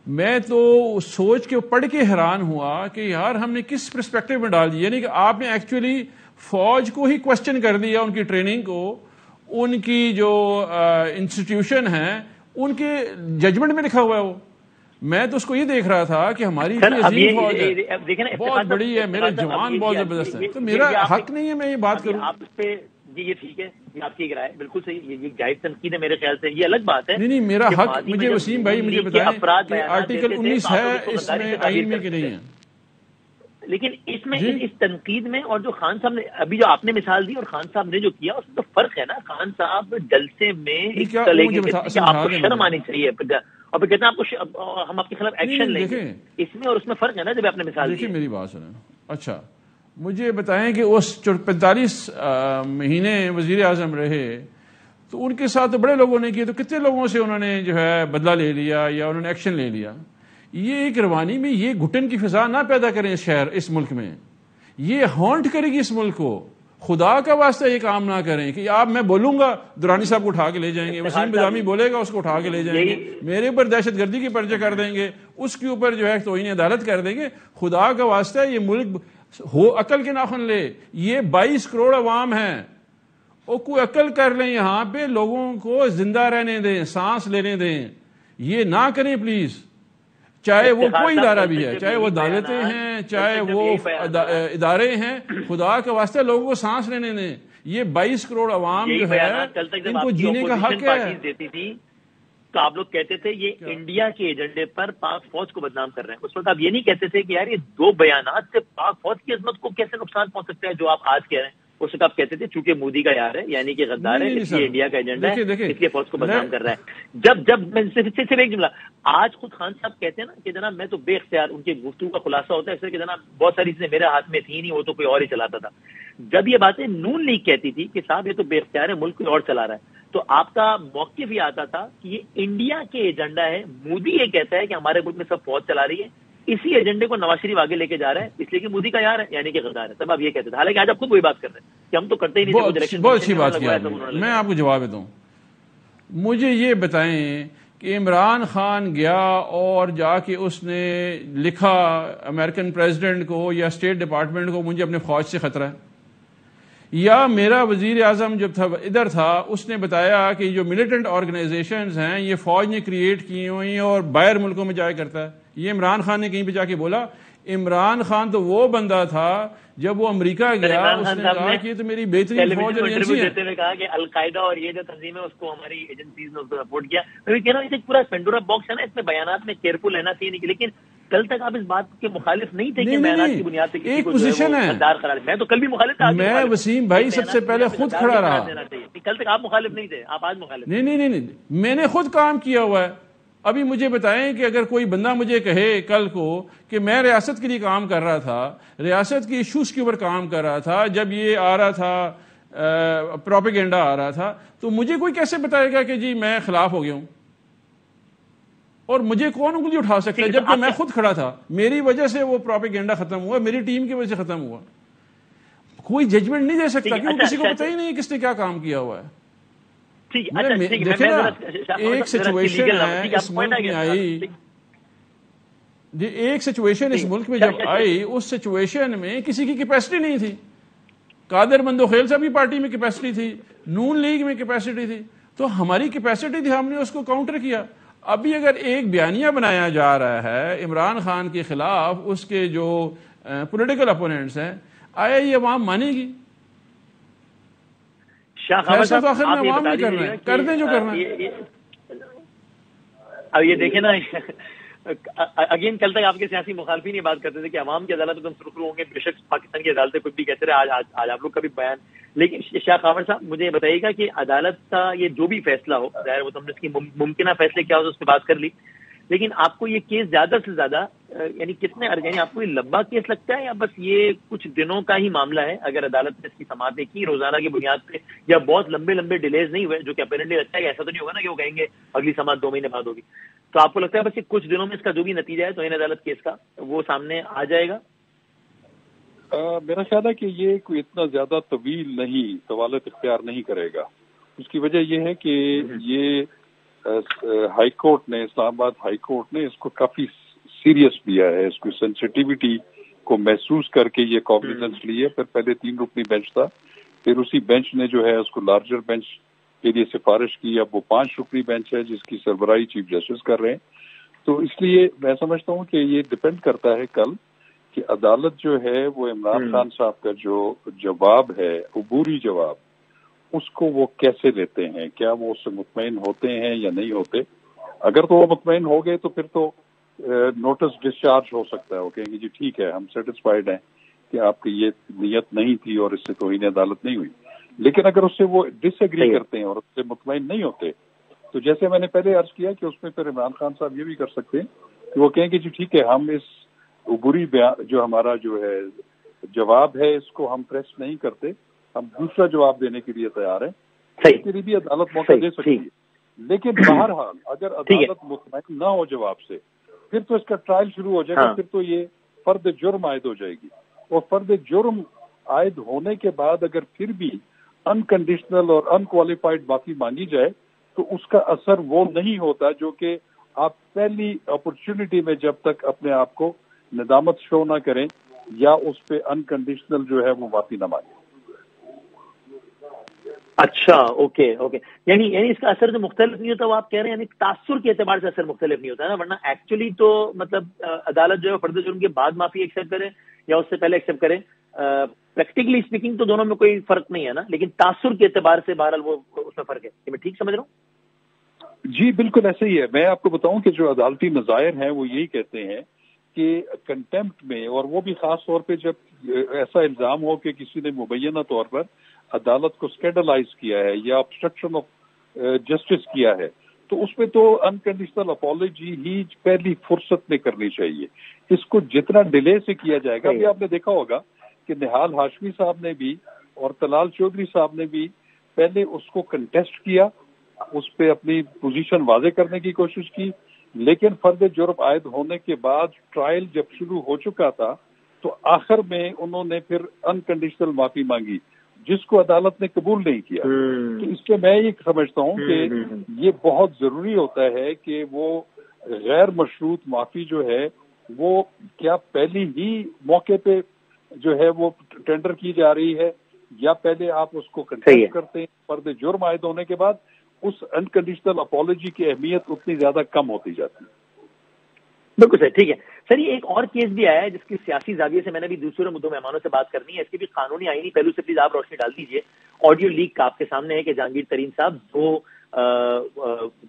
میں تو سوچ کے پڑھ کے حیران ہوا کہ یار ہم نے کس پرسپیکٹو میں ڈال دیا، یعنی کہ آپ نے ایکچولی فوج کو ہی کوشچن کر دیا، ان کی ٹریننگ کو، ان کی جو انسٹیٹیوشن ہیں ان کے ججمنٹ میں لکھا ہوا ہے وہ. میں تو اس کو یہ دیکھ رہا تھا کہ ہماری عظیم فوج ہے، بہت بڑی ہے، میرے جوان بہت زبردست ہیں، تو میرا حق نہیں ہے میں یہ بات کروں. آپ اس پہ یہ ٹھیک ہے، یہ آپ کی رائے بالکل صحیح، یہ جائز تنقید ہے میرے خیال سے، یہ الگ بات ہے. نہیں میرا حق، مجھے وسیم بھائی مجھے بتائیں کہ آرٹیکل 19 ہے اس میں آئین میں کہ نہیں ہے؟ لیکن اس میں اس تنقید میں اور جو خان صاحب نے ابھی جو آپ نے مثال دی اور خان صاحب نے جو کیا اس میں تو فرق ہے نا. خان صاحب جلسے میں آپ کو شرم آنی چاہیے اور پھر کہتے ہیں آپ کو ہم آپ کے خلاف ایکشن لیں گے، اس میں اور اس میں فرق ہے نا جب آپ نے مثال دی. دیکھیں میری بات سنیں. اچھا مجھے بتائیں کہ اس 45 مہینے وزیر اعظم رہے تو ان کے ساتھ تو بڑے لوگوں نے کیے، تو کتنے لوگوں سے انہوں نے جو ہے بدلہ لے لیا یا انہوں نے ایکشن لے لیا. یہ ایک روانی میں یہ گھٹن کی فضا نہ پیدا کریں اس شہر، اس ملک میں، یہ ہانٹ کرے گی اس ملک کو. خدا کا واسطہ یہ کام نہ کریں کہ آپ میں بولوں گا درانی صاحب کو اٹھا کے لے جائیں گے، وسیم بزامی بولے گا اس کو اٹھا کے لے جائیں گے، میرے اوپر دہشت گردی کے پرچے کر دیں گے، اس کے اوپر جو ہے توہین عدالت کر دیں گے. خدا کا واسطہ یہ ملک ہو عقل کے ناخن لے. یہ 22 کروڑ عوام ہیں، وہ کوئی عقل کر لیں، یہاں پہ لوگوں کو زندہ رہنے دیں، سانس لینے دیں. یہ نہ کریں پلیز، چاہے وہ کوئی ادارہ بھی ہے، چاہے وہ عدالتیں ہیں، چاہے وہ ادارے ہیں، خدا کے واسطے لوگوں کو سانس لینے دیں. یہ 22 کروڑ عوام جو ہے ان کو جینے کا حق ہے. تو آپ لوگ کہتے تھے یہ انڈیا کے ایجنڈے پر پاک فوج کو بدنام کر رہے ہیں. اس وقت آپ یہ نہیں کہتے تھے کہ یار یہ 2 بیانات سے پاک فوج کی عظمت کو کیسے نقصان پہنچ سکتا ہے جو آپ آج کہہ رہے ہیں. اس وقت آپ کہتے تھے چونکہ مودی کا یار ہے، یعنی کہ غدار ہے، اس لیے انڈیا کا ایجنڈا ہے، اس لیے فوج کو بدنام کر رہا ہے. جب میں صرف ایک جملہ، آج خود خان صاحب کہتے ہیں نا کہ جناب میں تو بے اختیار، ان کی گفتگو کا خلاصہ ہوتا ہے اس طرح کہ جناب بہت ساری چیزیں میرے ہاتھ میں تھی نہیں، وہ تو کوئی اور ہی چلاتا تھا. جب یہ باتیں نون لیگ کہتی تھی کہ صاحب یہ تو بے اختیار ہے، ملک کوئی اور چلا رہا ہے، تو آپ کا موقف یہ آتا تھا کہ یہ انڈیا کے ایجنڈا ہے. مودی یہ کہتا ہے کہ ہمارے ملک میں سب فوج چلا رہی ہے، اسی ایجنڈے کو نواز شریف آگے لے کے جا رہا ہے اس لیے کہ مودی کا یار ہے، یعنی کہ غدار ہے. تب آپ یہ کہتے تھے، حالانکہ آج آپ خود وہی بات کر رہے ہیں کہ ہم تو کرتے ہی نہیں. بہت اچھی بات کی میں آپ کو جواب دوں. مجھے یہ بتائیں کہ عمران خان گیا اور جا کے اس نے لکھا امریکن پریزیڈنٹ کو یا اسٹیٹ ڈپارٹمنٹ کو مجھے اپنے فوج سے خطرہ ہے، یا میرا وزیر اعظم جب تھا ادھر تھا اس نے بتایا کہ جو ملیٹنٹ آرگنائزیشنز ہیں یہ فوج نے کریٹ کی ہوئی ہیں اور باہر ملکوں میں جایا کرتا ہے. یہ عمران خان نے کہیں پہ جا کے بولا؟ عمران خان تو وہ بندہ تھا جب وہ امریکہ گیا اس نے کہا کہ یہ تو میری بہترین فوج اور ایجنسی ہے. کہا کہ القاعدہ اور یہ جو تنظیم ہے اس کو ہماری ایجنسیز نے اس کو سپورٹ کیا. میں کہہ رہا ہوں پورا پینڈورا باکس ہے نا، اس میں بیانات میں کیئرفل رہنا چاہیے. لیکن کل تک آپ اس بات کے مخالف نہیں تھے کہ بیانات کی بنیاد پہ ایک پوزیشن ہے. میں تو کل بھی مخالف تھا. میں وسیم بھائی سب سے پہلے خود کھڑا رہا. کل تک آپ مخالف نہیں تھے، آپ آج مخالف. نہیں، میں نے خود کام کیا ہوا ہے. ابھی مجھے بتائیں کہ اگر کوئی بندہ مجھے کہے کل کو کہ میں ریاست کے لیے کام کر رہا تھا، ریاست کی ایشوز کے اوپر کام کر رہا تھا، جب یہ آ رہا تھا پروپیگنڈا آ رہا تھا، تو مجھے کوئی کیسے بتائے گا کہ جی میں خلاف ہو گیا ہوں؟ اور مجھے کون انگلی اٹھا سکتا ہے جبکہ میں خود کھڑا تھا؟ میری وجہ سے وہ پروپیگنڈا ختم ہوا، میری ٹیم کی وجہ سے ختم ہوا. کوئی ججمنٹ نہیں دے سکتا کیونکہ کسی کو پتہ ہی نہیں کس نے کیا کام کیا ہوا ہے. ایک سچویشن ہے اس ملک میں آئی، ایک سچویشن اس ملک میں جب آئی، اس سچویشن میں کسی کی کیپیسٹی نہیں تھی. قادر مندوخیل صاحب کی پارٹی میں کیپیسٹی تھی، نون لیگ میں کیپیسٹی تھی، تو ہماری کیپیسٹی تھی، ہم نے اس کو کاؤنٹر کیا. ابھی اگر ایک بیانیہ بنایا جا رہا ہے عمران خان کے خلاف اس کے جو پولیٹیکل اپوننٹس ہیں، آیا یہ عوام مانے گی؟ فیصلہ تو آخر میں عوام نے کرنا ہے، کر دیں جو کرنا ہے۔ اب یہ دیکھیں نا، اگین کل تک آپ کے سیاسی مخالفین یہ بات کرتے تھے کہ عوام کی عدالت میں تم سرخرو ہوں گے، بے شک پاکستان کی عدالتیں کچھ بھی کہتے رہے، آج آپ لوگ کا بھی بیان۔ لیکن شاہ خاور صاحب مجھے یہ بتائیے گا کہ عدالت کا یہ جو بھی فیصلہ ہو، ظاہر وہ تم نے اس کی ممکنہ فیصلے کیا ہو اس پہ بات کر لی، لیکن آپ کو یہ کیس زیادہ سے زیادہ یعنی کتنے یعنی آپ کو یہ لمبا کیس لگتا ہے یا بس یہ کچھ دنوں کا ہی معاملہ ہے؟ اگر عدالت نے اس کی سماعتیں کی روزانہ کی بنیاد پہ یا بہت لمبے ڈیلیز نہیں ہوئے، جو کہ اپیرنٹلی لگتا ہے کہ ایسا تو نہیں ہوگا نا کہ وہ کہیں گے اگلی سماعت 2 مہینے بعد ہوگی، تو آپ کو لگتا ہے بس یہ کچھ دنوں میں اس کا جو بھی نتیجہ ہے تو ان عدالت کیس کا وہ سامنے آ جائے گا؟ میرا خیال ہے کہ یہ کوئی اتنا زیادہ طویل نہیں، طوالت اختیار نہیں کرے گا۔ اس کی وجہ یہ ہے کہ یہ ہائی کورٹ نے، اسلام آباد ہائی کورٹ نے اس کو کافی سیریس لیا ہے، اس کو سینسٹیوٹی کو محسوس کر کے یہ کاگنیزنس لی ہے۔ پھر پہلے 3 رکنی بینچ تھا، پھر اسی بینچ نے جو ہے اس کو لارجر بینچ کے لیے سفارش کی، اب وہ 5 رکنی بینچ ہے جس کی سربراہی چیف جسٹس کر رہے ہیں۔ تو اس لیے میں سمجھتا ہوں کہ یہ ڈپینڈ کرتا ہے کل کہ عدالت جو ہے وہ عمران خان صاحب کا جو جواب ہے، عبوری جواب، اس کو وہ کیسے لیتے ہیں، کیا وہ اس سے مطمئن ہوتے ہیں یا نہیں ہوتے۔ اگر تو وہ مطمئن ہو گئے تو پھر تو نوٹس ڈسچارج ہو سکتا ہے، وہ کہیں گے جی ٹھیک ہے ہم سیٹسفائیڈ ہیں کہ آپ کی یہ نیت نہیں تھی اور اس سے توہین عدالت نہیں ہوئی۔ لیکن اگر اس سے وہ ڈس ایگری کرتے ہیں اور اس سے مطمئن نہیں ہوتے تو جیسے میں نے پہلے عرض کیا کہ اس میں پھر عمران خان صاحب یہ بھی کر سکتے ہیں کہ وہ کہیں گے جی ٹھیک ہے ہم اس عبوری جو ہمارا جو ہے جواب ہے اس کو ہم پریس نہیں کرتے، ہم دوسرا جواب دینے کے لیے تیار ہیں۔ اس کے لیے بھی عدالت موقع دے سکتی ہے، لیکن بہرحال اگر عدالت مطمئن نہ ہو جواب سے پھر تو اس کا ٹرائل شروع ہو جائے گا، پھر تو یہ فرد جرم عائد ہو جائے گی، اور فرد جرم عائد ہونے کے بعد اگر پھر بھی انکنڈیشنل اور انکوالیفائڈ معافی مانگی جائے تو اس کا اثر وہ نہیں ہوتا جو کہ آپ پہلی اپرچونٹی میں جب تک اپنے آپ کو ندامت شو نہ کریں یا اس پہ انکنڈیشنل جو ہے وہ معافی نہ مانگیں۔ اچھا، اوکے یعنی اس کا اثر جو مختلف نہیں ہوتا وہ آپ کہہ رہے ہیں یعنی تاثر کے اعتبار سے اثر مختلف نہیں ہوتا ہے نا، ورنہ ایکچولی تو مطلب عدالت جو ہے فرد جرم کے بعد معافی ایکسیپٹ کرے یا اس سے پہلے ایکسیپٹ کرے، پریکٹیکلی اسپیکنگ تو دونوں میں کوئی فرق نہیں ہے نا، لیکن تاثر کے اعتبار سے بہرحال وہ اس میں فرق ہے۔ یہ میں ٹھیک سمجھ رہا ہوں؟ جی بالکل ایسے ہی ہے۔ میں آپ کو بتاؤں کہ جو عدالتی نظائر ہیں وہ یہی کہتے ہیں کہ کنٹیمپٹ میں، اور وہ بھی خاص طور پہ جب ایسا الزام ہو کہ کسی نے مبینہ طور پر عدالت کو اسکینڈلائز کیا ہے یا obstruction آف جسٹس کیا ہے، تو اس میں تو انکنڈیشنل اپالوجی ہی پہلی فرصت میں کرنی چاہیے۔ اس کو جتنا ڈیلے سے کیا جائے گا، ابھی آپ نے دیکھا ہوگا کہ نہال ہاشمی صاحب نے بھی اور طلال چودھری صاحب نے بھی پہلے اس کو کنٹیسٹ کیا، اس پہ اپنی پوزیشن واضح کرنے کی کوشش کی، لیکن فرد جرم عائد ہونے کے بعد ٹرائل جب شروع ہو چکا تھا تو آخر میں انہوں نے پھر انکنڈیشنل معافی مانگی جس کو عدالت نے قبول نہیں کیا۔ تو اس سے میں یہ سمجھتا ہوں کہ یہ بہت ضروری ہوتا ہے کہ وہ غیر مشروط معافی جو ہے وہ کیا پہلی ہی موقع پہ جو ہے وہ ٹینڈر کی جا رہی ہے یا پہلے آپ اس کو کنٹیسٹ کرتے ہیں، فرد جرم عائد ہونے کے بعد اس انکنڈیشنل اپالوجی کی اہمیت اتنی زیادہ کم ہوتی جاتی ہے۔ بالکل سر، ٹھیک ہے سر۔ یہ ایک اور کیس بھی آیا ہے جس کی سیاسی زاویے سے میں نے بھی دوسرے مدعو مہمانوں سے بات کرنی ہے، اس کی بھی قانونی آئینی پہلو سے پلیز آپ روشنی ڈال دیجیے۔ آڈیو لیک کا آپ کے سامنے ہے کہ جہانگیر ترین صاحب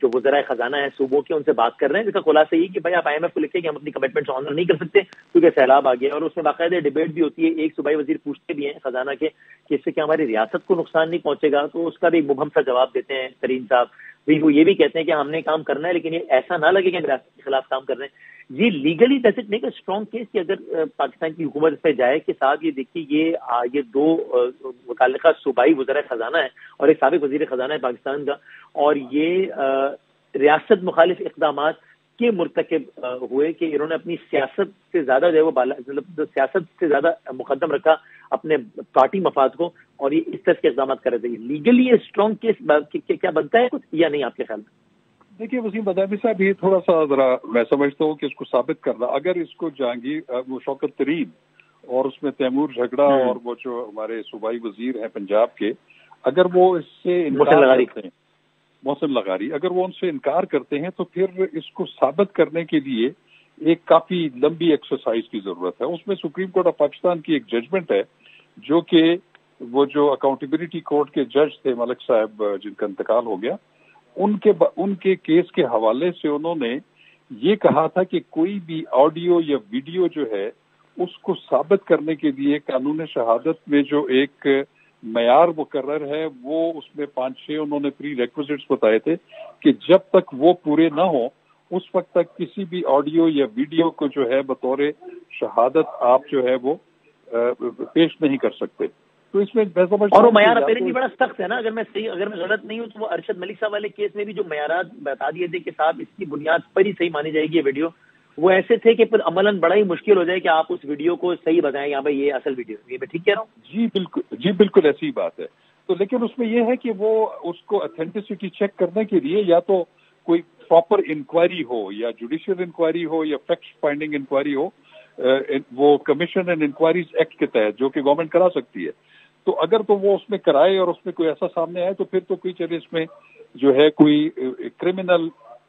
جو وزرائے خزانہ ہیں صوبوں کے، ان سے بات کر رہے ہیں، جس کا خلاصہ یہ کہ بھائی آپ IMF کو لکھیں کہ ہم اپنی کمٹمنٹس آنر نہیں کر سکتے کیونکہ سیلاب آ گیا، اور اس میں باقاعدہ ڈیبیٹ بھی ہوتی ہے۔ ایک صوبائی وزیر پوچھتے بھی ہیں خزانہ کے کہ اس سے کیا ہماری ریاست کو نقصان نہیں پہنچے گا، تو اس کا بھی مبہم سا جواب دیتے ہیں ترین صاحب۔ وہ یہ بھی کہتے ہیں کہ ہم نے کام کرنا ہے لیکن یہ ایسا نہ لگے کہ ہم ریاست کے خلاف کام کر رہے ہیں۔ یہ legally does it make a strong case کہ اگر پاکستان کی حکومت اس پہ جائے کہ صاحب یہ دیکھیے یہ 2 متعلقہ صوبائی وزرائے خزانہ ہے اور ایک سابق وزیر خزانہ ہے پاکستان کا، اور یہ ریاست مخالف اقدامات کے مرتکب ہوئے کہ انہوں نے اپنی سیاست سے زیادہ جو ہے وہ مطلب سیاست سے زیادہ مقدم رکھا اپنے پارٹی مفاد کو، اور یہ اس طرح کے اقدامات کر رہے تھے۔ لیگلی یہ اسٹرانگ کیس کیا بنتا ہے کچھ یا نہیں آپ کے خیال میں؟ دیکھیے وسیم بادامی صاحب، یہ تھوڑا سا ذرا میں سمجھتا ہوں کہ اس کو ثابت کرنا، اگر اس کو جہانگیر وہ شوکت ترین اور اس میں تیمور جھگڑا اور وہ جو ہمارے صوبائی وزیر ہیں پنجاب کے، اگر وہ اس سے انکار کرتے ہیں، محسن لغاری، اگر وہ ان سے انکار کرتے ہیں تو پھر اس کو ثابت کرنے کے لیے ایک کافی لمبی ایکسرسائز کی ضرورت ہے. اس میں سپریم کورٹ آف پاکستان کی ایک ججمنٹ ہے جو کہ وہ جو اکاؤنٹیبلٹی کورٹ کے جج تھے ملک صاحب جن کا انتقال ہو گیا، ان کے کیس کے حوالے سے انہوں نے یہ کہا تھا کہ کوئی بھی آڈیو یا ویڈیو جو ہے اس کو ثابت کرنے کے لیے قانون شہادت میں جو ایک معیار مقرر ہے وہ اس میں 5-6 انہوں نے پری ریکوزٹس بتائے تھے کہ جب تک وہ پورے نہ ہوں اس وقت تک کسی بھی آڈیو یا ویڈیو کو جو ہے بطور شہادت آپ جو ہے وہ پیش نہیں کر سکتے. تو اس میں اور وہ معیار اپیرنٹلی بڑا سخت ہے نا، اگر میں غلط نہیں ہوں تو وہ ارشد ملک صاحب والے کیس میں بھی جو معیارات بتا دیے تھے کہ صاحب اس کی بنیاد پر ہی صحیح مانی جائے گی یہ ویڈیو، وہ ایسے تھے کہ پھر عملاً بڑا ہی مشکل ہو جائے کہ آپ اس ویڈیو کو صحیح بتائیں یہاں بھائی یہ اصل ویڈیو. یہ میں ٹھیک کہہ رہا ہوں؟ جی بالکل ایسی بات ہے. تو لیکن اس میں یہ ہے کہ وہ اس کو اتھینٹسٹی چیک کرنے کے لیے یا تو کوئی پراپر انکوائری ہو یا جوڈیشل انکوائری ہو یا فیکٹ فائنڈنگ انکوائری ہو، وہ کمیشن اینڈ انکوائریز ایکٹ کے تحت جو کہ گورنمنٹ کرا سکتی ہے. تو اگر تو وہ اس میں کرائے اور اس میں کوئی ایسا سامنے آئے تو پھر تو کوئی چلے اس میں جو ہے کوئی کرمنل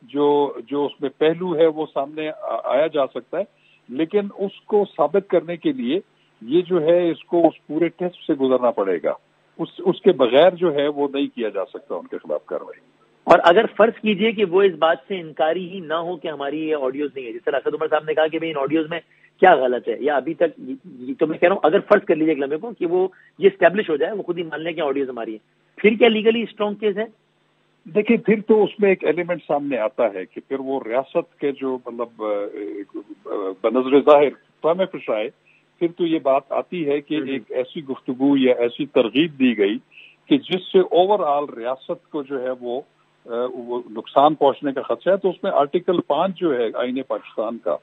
جو اس میں پہلو ہے وہ سامنے آیا جا سکتا ہے. لیکن اس کو ثابت کرنے کے لیے یہ جو ہے اس کو اس پورے ٹیسٹ سے گزرنا پڑے گا. اس کے بغیر جو ہے وہ نہیں کیا جا سکتا ان کے خلاف کارروائی. اور اگر فرض کیجئے کہ وہ اس بات سے انکاری ہی نہ ہو کہ ہماری یہ آڈیوز نہیں ہے، جس طرح اسد عمر صاحب نے کہا کہ ان آڈیوز میں کیا غلط ہے، یا ابھی تک تو میں کہہ رہا ہوں اگر فرض کر لیجیے ایک لمحے کو کہ وہ یہ اسٹیبلش ہو جائے، وہ خود ہی مان لیں کہ آڈیوز ہماری ہیں، پھر کیا لیگلی اسٹرانگ کیس ہے؟ دیکھیں پھر تو اس میں ایک ایلیمنٹ سامنے آتا ہے کہ پھر وہ ریاست کے جو مطلب بنظر ظاہر فہم پشائے، پھر تو یہ بات آتی ہے کہ ایک ایسی گفتگو یا ایسی ترغیب دی گئی کہ جس سے اوور آل ریاست کو جو ہے وہ نقصان پہنچنے کا خدشہ ہے. تو اس میں آرٹیکل 5 جو ہے آئین پاکستان کا،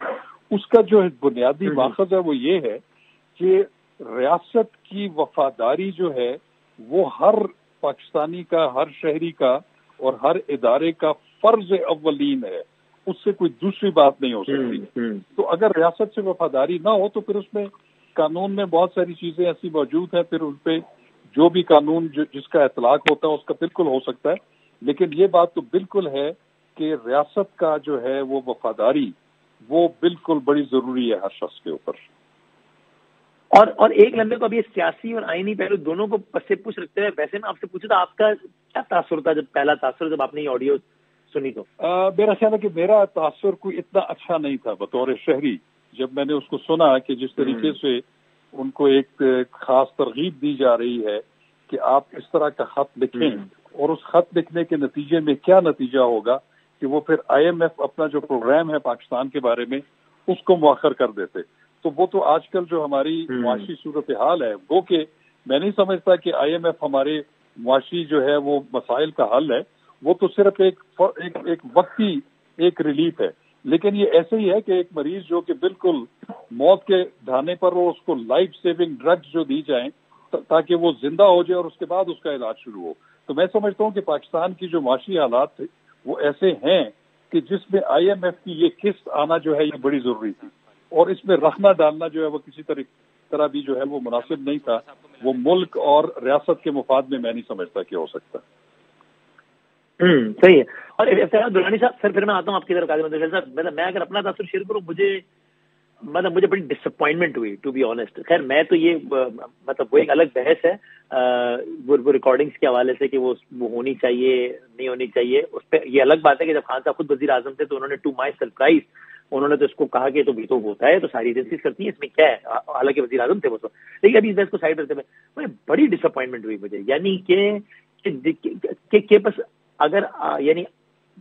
اس کا جو بنیادی ماخذ ہے وہ یہ ہے کہ ریاست کی وفاداری جو ہے وہ ہر پاکستانی کا، ہر شہری کا اور ہر ادارے کا فرض اولین ہے. اس سے کوئی دوسری بات نہیں ہو سکتی. تو اگر ریاست سے وفاداری نہ ہو تو پھر اس میں قانون میں بہت ساری چیزیں ایسی موجود ہیں، پھر ان پہ جو بھی قانون جس کا اطلاق ہوتا ہے اس کا بالکل ہو سکتا ہے. لیکن یہ بات تو بالکل ہے کہ ریاست کا جو ہے وہ وفاداری وہ بالکل بڑی ضروری ہے ہر شخص کے اوپر. اور ایک لمحے کو ابھی سیاسی اور آئینی پہلو دونوں کو پس سے پوچھ رکھتے ہوئے ویسے میں آپ سے پوچھا تھا آپ کا کیا تاثر تھا پہلا تاثر جب آپ نے یہ آڈیو سنی تو؟ میرا خیال ہے کہ میرا تاثر کوئی اتنا اچھا نہیں تھا بطور شہری. جب میں نے اس کو سنا کہ جس طریقے سے ان کو ایک خاص ترغیب دی جا رہی ہے کہ آپ اس طرح کا خط لکھیں اور اس خط لکھنے کے نتیجے میں کیا نتیجہ ہوگا کہ وہ پھر IMF اپنا جو پروگرام ہے پاکستان کے بارے میں اس کو مؤخر کر دیتے. تو وہ تو آج کل جو ہماری معاشی صورتحال ہے وہ کہ میں نہیں سمجھتا کہ IMF ہمارے معاشی جو ہے وہ مسائل کا حل ہے. وہ تو صرف ایک وقتی ایک ریلیف ہے. لیکن یہ ایسے ہی ہے کہ ایک مریض جو کہ بالکل موت کے دھانے پر ہو، اس کو لائف سیونگ ڈرگز جو دی جائیں تاکہ وہ زندہ ہو جائے اور اس کے بعد اس کا علاج شروع ہو. تو میں سمجھتا ہوں کہ پاکستان کی جو معاشی حالات تھے وہ ایسے ہیں کہ جس میں IMF کی یہ قسط آنا جو ہے یہ بڑی ضروری تھی، اور اس میں رکھنا ڈالنا جو ہے وہ کسی طرح بھی جو ہے وہ مناسب نہیں تھا. وہ ملک اور ریاست کے مفاد میں میں نہیں سمجھتا کہ ہو سکتا. صحیح ہے. اور درانی صاحب پھر میں آتا ہوں آپ کی طرف. قادر مندوخیل صاحب میں اگر اپنا تاثر شیئر کروں، مجھے بڑی ڈس اپوائنٹمنٹ ہوئی ٹو بی آنےسٹ. خیر میں تو یہ وہ ایک الگ بحث ہے وہ ریکارڈنگز کے حوالے سے کہ وہ ہونی چاہیے نہیں ہونی چاہیے. اس پہ یہ الگ بات ہے کہ جب خان صاحب خود وزیر اعظم تھے تو انہوں نے ٹو مائی سرپرائز انہوں نے تو اس کو کہا کہ تو بھی تو ہوتا ہے تو ساری ایجنسیز کرتی ہیں، اس میں کیا ہے، حالانکہ وزیر اعظم تھے وہ تو. لیکن ابھی اس بحث کو سائڈ رکھتے ہوئے بڑی ڈس اپوائنٹمنٹ ہوئی مجھے، یعنی کہ بس اگر یعنی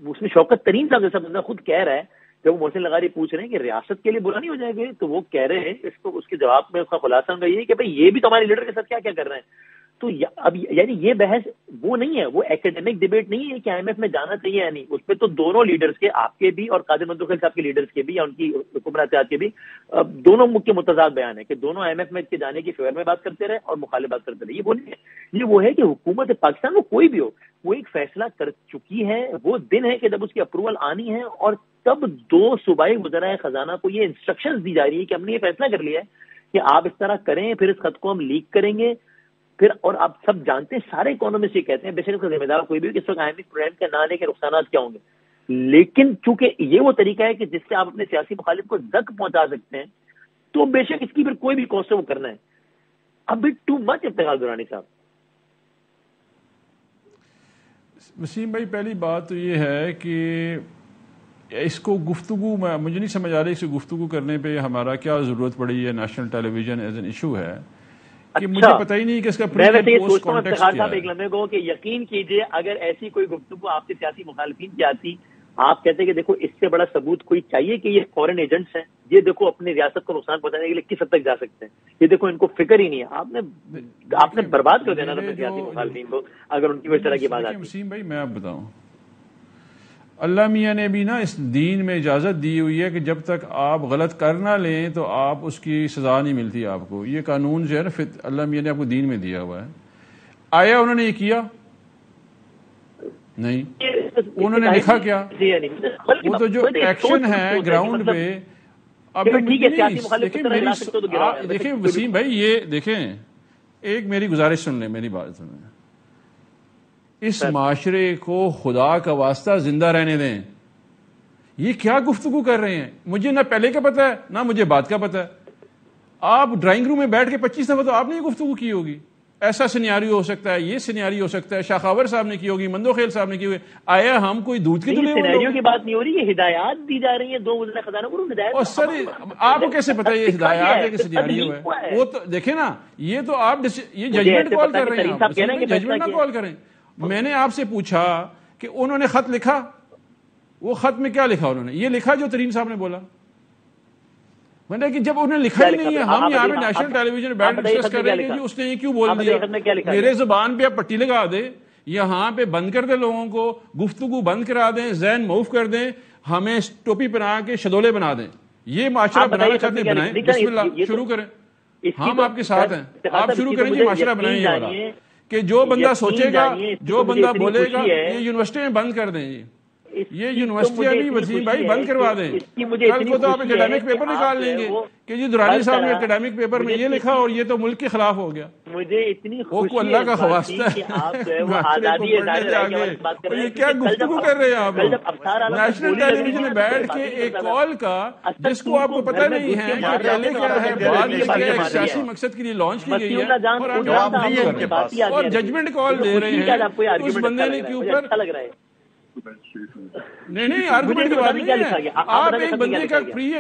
اس میں شوکت ترین صاحب جیسا بندہ خود کہہ رہا ہے، جب وہ محسن لغاری پوچھ رہے ہیں کہ ریاست کے لیے برا نہیں ہو جائے گا، تو وہ کہہ رہے ہیں اس کے جواب میں اس کا خلاصہ ہوگا یہ کہ بھائی یہ بھی تو ہمارے لیڈر کے ساتھ کیا کیا کر رہے ہیں. تو اب یعنی یہ بحث وہ نہیں ہے، وہ ایکیڈیمک ڈیبیٹ نہیں ہے کہ IMF میں جانا چاہیے یا نہیں. اس پہ تو دونوں لیڈرز کے، آپ کے بھی اور قادر مندوخیل صاحب کے لیڈرز کے بھی یا ان کی حکمران اتحاد کے بھی دونوں کے متضاد بیان ہے کہ دونوں IMF میں کے جانے کی فیور میں بات کرتے رہے اور مخالف بات کرتے رہے. یہ وہ نہیں ہے، یہ وہ ہے کہ حکومت پاکستان وہ کوئی بھی ہو وہ ایک فیصلہ کر چکی ہے. وہ دن ہے کہ جب اس کی اپروول آنی ہے اور تب 2 صوبائی وزرائے خزانہ کو یہ انسٹرکشنز دی جا رہی ہے کہ ہم نے یہ فیصلہ کر لیا ہے کہ آپ اس طرح کریں، پھر اس خط کو ہم لیک کریں گے، پھر اور آپ سب جانتے ہیں سارے اکانومسٹ یہ کہتے ہیں بے شک اس کا ذمہ دار کوئی بھی کہ اس وقت IMF پروگرام کا نہ لے کے نقصانات کیا ہوں گے، لیکن چونکہ یہ وہ طریقہ ہے کہ جس سے آپ اپنے سیاسی مخالف کو زک پہنچا سکتے ہیں، تو بے شک اس کی پھر کوئی بھی کوسٹ وہ کرنا ہے. اب but too much Iftikhar Durrani صاحب. وسیم بھائی پہلی بات تو یہ ہے کہ اس کو گفتگو میں مجھے نہیں سمجھ آ رہی، اس کو گفتگو کرنے پہ ہمارا کیا ضرورت پڑی ہے. National television is an issue ہے کہ مجھے پتہ ہی نہیں کہ اس کا میں ویسے یہ سوچتا ہوں افتخار صاحب ایک لمحے کو کہ یقین کیجئے اگر ایسی کوئی گفتگو آپ کے سیاسی مخالفین کی آتی، آپ کہتے کہ دیکھو اس سے بڑا ثبوت کوئی چاہیے کہ یہ فورن ایجنٹس ہیں، یہ دیکھو اپنی ریاست کو نقصان پہنچانے کے لیے کس حد تک جا سکتے ہیں، یہ دیکھو ان کو فکر ہی نہیں ہے. آپ نے برباد کر دینا اپنے سیاسی مخالفین کو اگر ان کی وہ اس طرح کی بات آتی. وسیم بھائی میں آپ بتاؤں، اللہ میاں نے بھی نا اس دین میں اجازت دی ہوئی ہے کہ جب تک آپ غلط کر نہ لیں تو آپ اس کی سزا نہیں ملتی آپ کو. یہ قانون جو ہے نا اللہ میاں نے آپ کو دین میں دیا ہوا ہے. آیا انہوں نے یہ کیا؟ نہیں. انہوں نے لکھا کیا؟ وہ تو جو ایکشن ہے گراؤنڈ پہ. اب دیکھیں وسیم بھائی، یہ دیکھیں ایک میری گزارش سن لیں، میری بات سن لیں. اس معاشرے کو خدا کا واسطہ زندہ رہنے دیں. یہ کیا گفتگو کر رہے ہیں؟ مجھے نہ پہلے کا پتہ ہے نہ مجھے بعد کا پتہ ہے. آپ ڈرائنگ روم میں بیٹھ کے 25 دفعہ تو آپ نے یہ گفتگو کی ہوگی. ایسا سینیاریو ہو سکتا ہے، یہ سینیاریو ہو سکتا ہے، شاخاور صاحب نے کی ہوگی، مندوخیل صاحب نے کی ہوگی. آیا ہم کوئی دودھ کے دلے ہوئے سینیریو کی بات نہیں ہو رہی، یہ ہدایات دی جا رہی ہیں دو وزراء خزانہ کو. اور سر آپ کو کیسے پتا یہ ہدایات ہے کہ سینیریو ہے؟ وہ تو دیکھیں نا، یہ تو آپ یہ ججمنٹ کال کر رہے ہیں. ججمنٹ نہ کال کریں. میں نے آپ سے پوچھا کہ انہوں نے خط لکھا، وہ خط میں کیا لکھا؟ انہوں نے یہ لکھا جو ترین صاحب نے بولا. میں نے کہ جب انہوں نے لکھا ہی نہیں ہے، ہم یہاں پہ نیشنل ٹیلی ویژن بیٹھ ڈسکس کر رہے ہیں کہ اس نے یہ کیوں بول دیا. میرے زبان پہ آپ پٹی لگا دیں، یہاں پہ بند کر دیں، لوگوں کو گفتگو بند کرا دیں، ذہن موف کر دیں، ہمیں ٹوپی پہنا کے شدولے بنا دیں. یہ معاشرہ بنانا چاہتے ہیں بنائیں، بسم اللہ شروع کریں. ہم آپ کے ساتھ ہیں، آپ شروع کریں جی. معاشرہ بنائیں یہ والا کہ جو بندہ سوچے گا، جو بندہ بولے گا، یہ یونیورسٹی میں بند کر دیں. یہ یونیورسٹیاں بھی وسیم بھائی بند کروا دیں. کل کو تو آپ اکیڈیمک پیپر نکال لیں گے کہ جی درانی صاحب نے اکیڈیمک پیپر میں یہ لکھا اور یہ تو ملک کے خلاف ہو گیا. مجھے اتنی خوشی ہے اللہ کا خواستہ ہے یہ کیا گفتگو کر رہے ہیں آپ. نیشنل ٹیلی ویژن میں بیٹھ کے ایک کال کا جس کو آپ کو پتہ نہیں ہے کہ پہلے کیا ہے بعد میں کیا ہے، سیاسی مقصد کے لیے لانچ کی گئی ہے اور ججمنٹ کال دے رہے ہیں اس بندے نے کے اوپر. نہیں آرگومنٹ کی بات نہیں ہے. آپ ایک بندے کا فری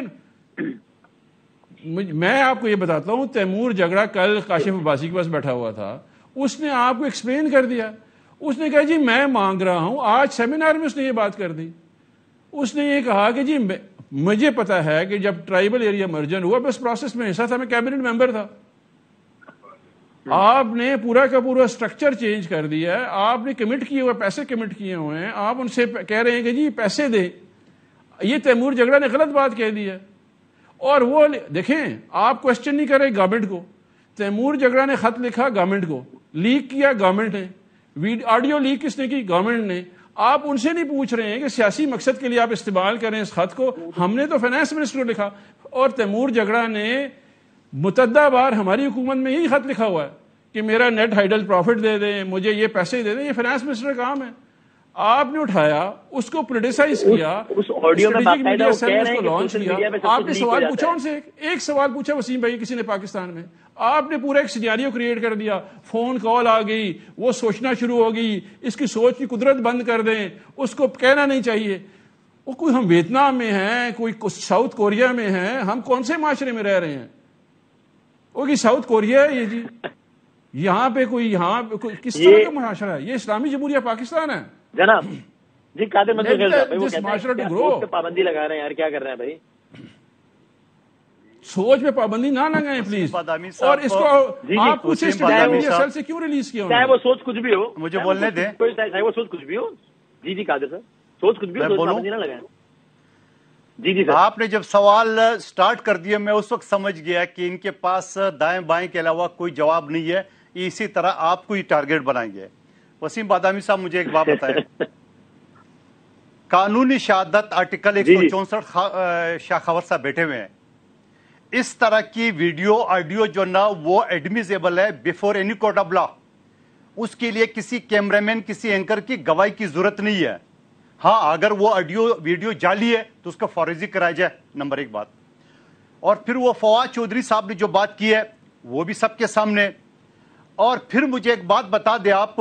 میں آپ کو یہ بتاتا ہوں، تیمور جگڑا کل کاشف عباسی کے پاس بیٹھا ہوا تھا، اس نے آپ کو ایکسپلین کر دیا. اس نے کہا جی میں مانگ رہا ہوں، آج سیمینار میں اس نے یہ بات کر دی. اس نے یہ کہا کہ جی مجھے پتا ہے کہ جب ٹرائبل ایریا مرجن ہوا بس پروسیس میں حصہ تھا، میں کیبنٹ ممبر تھا. آپ نے پورا کا پورا سٹرکچر چینج کر دیا ہے. آپ نے کمٹ کیے ہوئے پیسے کمٹ کیے ہوئے ہیں، آپ ان سے کہہ رہے ہیں کہ جی پیسے دیں. یہ تیمور جگڑا نے غلط بات کہہ دی ہے. اور وہ دیکھیں آپ کوشچن نہیں کر رہے گورنمنٹ کو. تیمور جگڑا نے خط لکھا گورنمنٹ کو، لیک کیا گورنمنٹ نے، آڈیو لیک کس نے کی؟ گورنمنٹ نے. آپ ان سے نہیں پوچھ رہے ہیں کہ سیاسی مقصد کے لیے آپ استعمال کریں اس خط کو. ہم نے تو فائنانس منسٹر کو لکھا اور تیمور جگڑا نے متعدد بار ہماری حکومت میں یہی خط لکھا ہوا ہے کہ میرا نیٹ ہائیڈل پروفٹ دے دیں، مجھے یہ پیسے دے دیں. یہ فائنانس منسٹر کا کام ہے. آپ نے اٹھایا اس کو پولیٹیسائز کیا، اسٹریٹجک میڈیا سیل نے اس کو لانچ کیا. آپ نے سوال پوچھا ان سے، ایک سوال پوچھا وسیم بھائی کسی نے پاکستان میں، آپ نے پورا ایک سینیریو کریٹ کر دیا. فون کال آ گئی، وہ سوچنا شروع ہو گئی، اس کی سوچ کی قدرت بند کر دیں، اس کو کہنا نہیں چاہیے. وہ کوئی ہم ویتنام میں ہیں، کوئی ساؤتھ کوریا میں ہیں، ہم کون سے معاشرے میں رہ رہے ہیں؟ وہ کہ ساؤتھ کوریا ہے یہ جی، یہاں پہ کوئی کس طرح کا معاشرہ ہے؟ یہ اسلامی جمہوریہ پاکستان ہے جناب. جی قادر پابندی لگا رہے ہیں یار، کیا کر رہے ہیں بھائی؟ سوچ پہ پابندی نہ لگائیں پلیز. اور اس کو آپ پوچھیں سیل سے کیوں ریلیز کیا؟ چاہے وہ سوچ کچھ بھی ہو، مجھے بولنے دیں. چاہے وہ سوچ کچھ بھی ہو. جی قادر صاحب، سوچ کچھ بھی ہو، پابندی نہ لگائیں. جی سر، آپ نے جب سوال سٹارٹ کر دیا میں اس وقت سمجھ گیا کہ ان کے پاس دائیں بائیں کے علاوہ کوئی جواب نہیں ہے. اسی طرح آپ کو ہی ٹارگیٹ بنائیں گے. وسیم بادامی صاحب مجھے ایک بات بتائیں، قانونی شہادت آرٹیکل 164 شاہ خاور صاحب بیٹھے ہوئے ہیں. اس طرح کی ویڈیو آڈیو جو نا وہ ایڈمیزیبل ہے before any court of law. اس کے لیے کسی کیمرہ مین کسی اینکر کی گواہی کی ضرورت نہیں ہے. ہاں اگر وہ آڈیو ویڈیو جعلی ہے تو اس کا فوریزی کرایا جائے، نمبر 1 بات. اور پھر وہ فواد چودھری صاحب نے جو بات کی ہے وہ بھی سب کے سامنے. اور پھر مجھے ایک بات بتا دیں آپ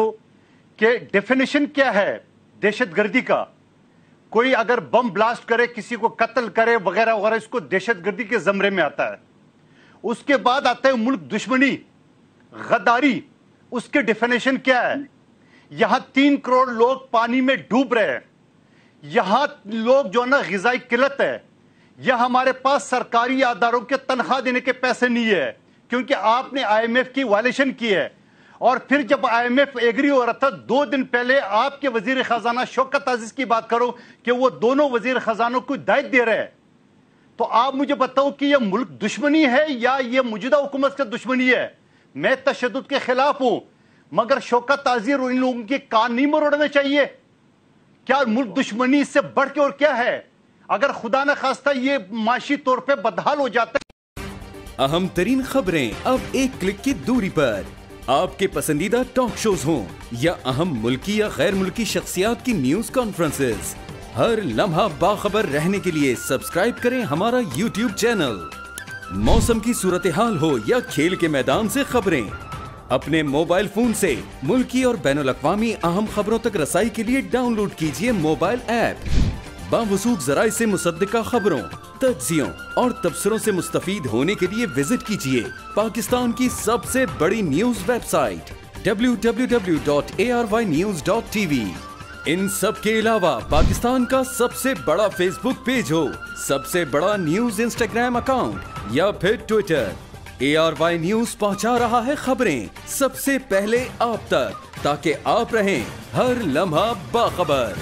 کہ ڈیفینیشن کیا ہے دہشت گردی کا. کوئی اگر بم بلاسٹ کرے، کسی کو قتل کرے وغیرہ وغیرہ، اس کو دہشت گردی کے زمرے میں آتا ہے. اس کے بعد آتا ہے ملک دشمنی، غداری. اس کے ڈیفینیشن کیا ہے؟ یہاں 3 کروڑ لوگ پانی میں ڈوب رہے ہیں، یہاں لوگ جو نا غذائی قلت ہے، یہ ہمارے پاس سرکاری اداروں کے تنخواہ دینے کے پیسے نہیں ہے کیونکہ آپ نے آئی ایم ایف کی وائلیشن کی ہے. اور پھر جب آئی ایم ایف ایگری ہو رہا تھا 2 دن پہلے آپ کے وزیر خزانہ شوکت عزیز کی بات کرو کہ وہ دونوں وزیر خزانوں کو ہدایت دے رہے ہیں. تو آپ مجھے بتاؤ کہ یہ ملک دشمنی ہے یا یہ موجودہ حکومت کا دشمنی ہے؟ میں تشدد کے خلاف ہوں، مگر شوکت عزیز اور ان لوگوں کے کان نہیں مروڑنے چاہیے. کیا ملک دشمنی اس سے بڑھ کے اور کیا ہے؟ اگر خدا نہ خواستہ یہ معاشی طور پہ بدحال ہو جاتا ہے. اہم ترین خبریں اب ایک کلک کی دوری پر. آپ کے پسندیدہ ٹاک شوز ہوں یا اہم ملکی یا غیر ملکی شخصیات کی نیوز کانفرنسز، ہر لمحہ باخبر رہنے کے لیے سبسکرائب کریں ہمارا یوٹیوب چینل. موسم کی صورتحال ہو یا کھیل کے میدان سے خبریں، اپنے موبائل فون سے ملکی اور بین الاقوامی اہم خبروں تک رسائی کے لیے ڈاؤن لوڈ کیجیے موبائل ایپ. باوثوق ذرائع سے مصدقہ خبروں، تجزیوں اور تبصروں سے مستفید ہونے کے لیے وزٹ کیجیے پاکستان کی سب سے بڑی نیوز ویب سائٹ www.arYnews.tv. ان سب کے علاوہ پاکستان کا سب سے بڑا فیس بک پیج ہو، سب سے بڑا نیوز انسٹاگرام اکاؤنٹ یا پھر ٹویٹر، ARY نیوز پہنچا رہا ہے خبریں سب سے پہلے آپ تک تاکہ آپ رہیں ہر لمحہ باخبر.